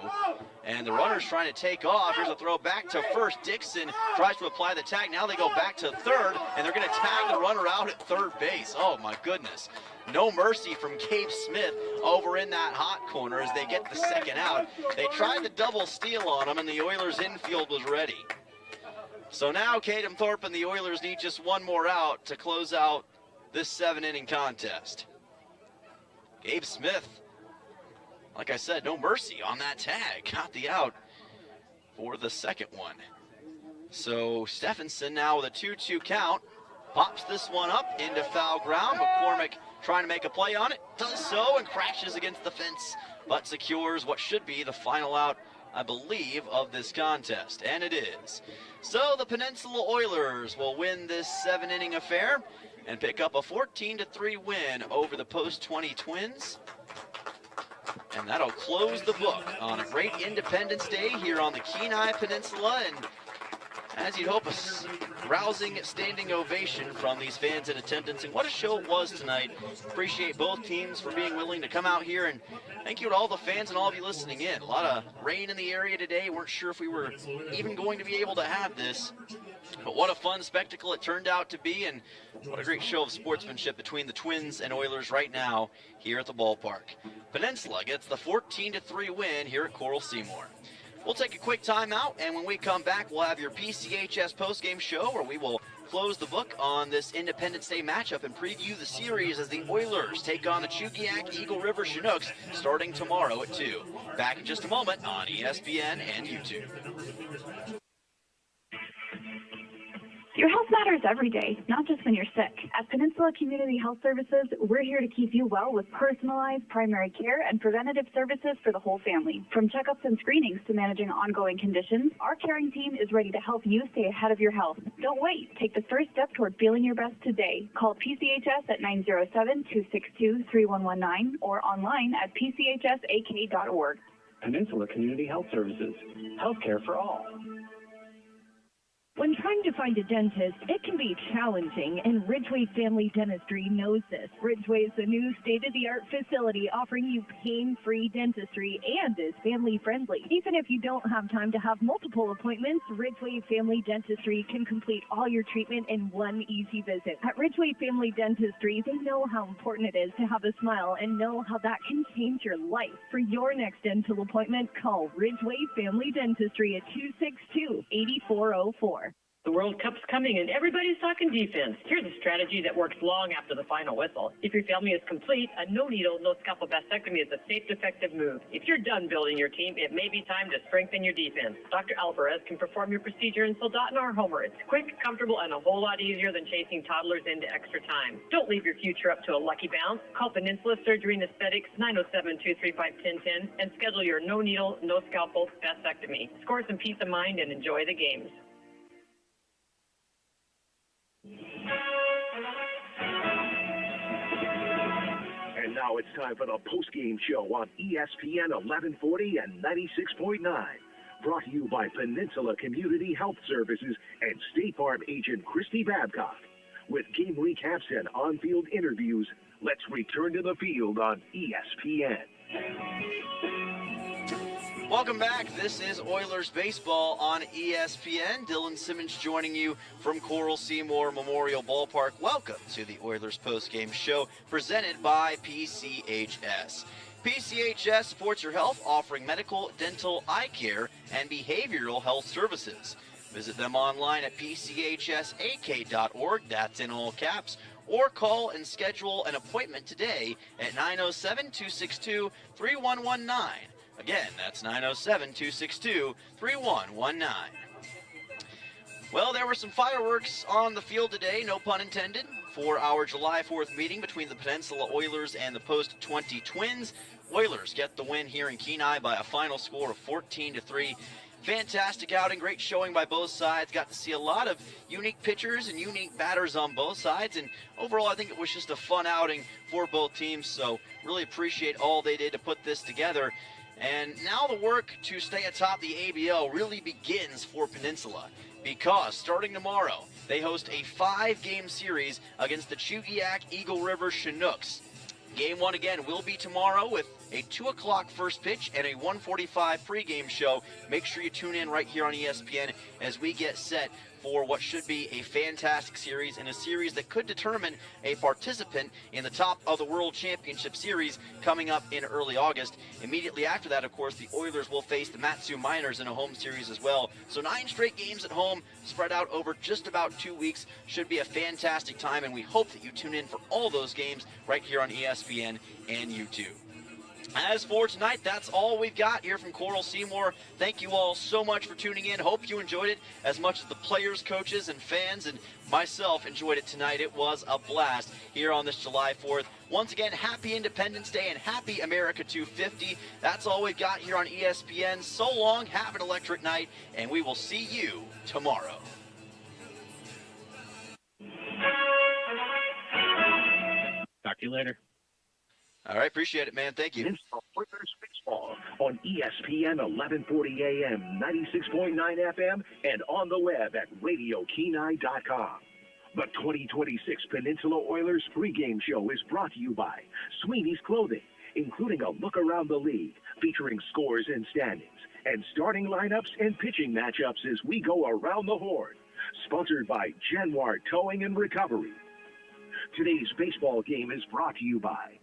And the runner's trying to take off. Here's a throw back to first. Dixon tries to apply the tag. Now they go back to third, and they're going to tag the runner out at third base. Oh, my goodness. No mercy from Gabe Smith over in that hot corner as they get the second out. They tried the double steal on him, and the Oilers' infield was ready. So now Caden Tharp and the Oilers need just 1 more out to close out this 7-inning contest. Gabe Smith, like I said, no mercy on that tag. Got the out for the second one. So Stephenson now with a 2-2 count. Pops this one up into foul ground. McCormick trying to make a play on it. Does so and crashes against the fence, but secures what should be the final out, I believe, of this contest. And it is. So the Peninsula Oilers will win this 7-inning affair and pick up a 14-3 win over the post-20 Twins. And that'll close the book on a great Independence Day here on the Kenai Peninsula. And as you'd hope, a rousing standing ovation from these fans in attendance. And what a show it was tonight. Appreciate both teams for being willing to come out here. And thank you to all the fans and all of you listening in. A lot of rain in the area today. Weren't sure if we were even going to be able to have this. But what a fun spectacle it turned out to be, and what a great show of sportsmanship between the Twins and Oilers right now here at the ballpark. Peninsula gets the 14-3 win here at Coral Seymour. We'll take a quick timeout, and when we come back, we'll have your PCHS postgame show where we will close the book on this Independence Day matchup and preview the series as the Oilers take on the Chugiak Eagle River Chinooks starting tomorrow at 2. Back in just a moment on ESPN and YouTube. Your health matters every day, not just when you're sick. At Peninsula Community Health Services, we're here to keep you well with personalized primary care and preventative services for the whole family. From checkups and screenings to managing ongoing conditions, our caring team is ready to help you stay ahead of your health. Don't wait. Take the first step toward feeling your best today. Call PCHS at 907-262-3119 or online at pchsak.org. Peninsula Community Health Services. Healthcare for all. When trying to find a dentist, it can be challenging, and Ridgeway Family Dentistry knows this. Ridgeway is a new state-of-the-art facility offering you pain-free dentistry and is family-friendly. Even if you don't have time to have multiple appointments, Ridgeway Family Dentistry can complete all your treatment in one easy visit. At Ridgeway Family Dentistry, they know how important it is to have a smile and know how that can change your life. For your next dental appointment, call Ridgeway Family Dentistry at 262-8404. The World Cup's coming and everybody's talking defense. Here's a strategy that works long after the final whistle. If your family is complete, a no-needle, no-scalpel vasectomy is a safe, effective move. If you're done building your team, it may be time to strengthen your defense. Dr. Alvarez can perform your procedure in Soldotna or Homer. It's quick, comfortable, and a whole lot easier than chasing toddlers into extra time. Don't leave your future up to a lucky bounce. Call Peninsula Surgery and Aesthetics 907-235-1010 and schedule your no-needle, no-scalpel vasectomy. Score some peace of mind and enjoy the games. And now it's time for the post-game show on ESPN 1140 and 96.9. Brought to you by Peninsula Community Health Services and State Farm agent Christy Babcock. With game recaps and on-field interviews, let's return to the field on ESPN. Welcome back. This is Oilers Baseball on ESPN. Dylan Simmons joining you from Coral Seymour Memorial Ballpark. Welcome to the Oilers postgame show presented by PCHS. PCHS supports your health, offering medical, dental, eye care, and behavioral health services. Visit them online at pchsak.org, that's in all caps, or call and schedule an appointment today at 907-262-3119. Again, that's 907-262-3119. Well, there were some fireworks on the field today, no pun intended, for our July 4th meeting between the Peninsula Oilers and the Post-20 Twins. Oilers get the win here in Kenai by a final score of 14-3. Fantastic outing, great showing by both sides. Got to see a lot of unique pitchers and unique batters on both sides. And overall, I think it was just a fun outing for both teams. So really appreciate all they did to put this together. And now the work to stay atop the ABL really begins for Peninsula, because starting tomorrow, they host a 5-game series against the Chugiak Eagle River Chinooks. Game 1 again will be tomorrow with a 2 o'clock first pitch and a 1:45 pregame show. Make sure you tune in right here on ESPN as we get set for what should be a fantastic series, and a series that could determine a participant in the top of the World Championship Series coming up in early August. Immediately after that, of course, the Oilers will face the Matsu Miners in a home series as well. So 9 straight games at home, spread out over just about 2 weeks. Should be a fantastic time, and we hope that you tune in for all those games right here on ESPN and YouTube. As for tonight, that's all we've got here from Coral Seymour. Thank you all so much for tuning in. Hope you enjoyed it as much as the players, coaches, and fans and myself enjoyed it tonight. It was a blast here on this July 4th. Once again, happy Independence Day and happy America 250. That's all we've got here on ESPN. So long, have an electric night, and we will see you tomorrow. Talk to you later. All right, appreciate it, man. Thank you. Oilers Baseball on ESPN 1140 AM, 96.9 FM, and on the web at RadioKenai.com. The 2026 Peninsula Oilers pregame show is brought to you by Sweeney's Clothing, including a look around the league featuring scores and standings, and starting lineups and pitching matchups as we go around the horn. Sponsored by Januar Towing and Recovery. Today's baseball game is brought to you by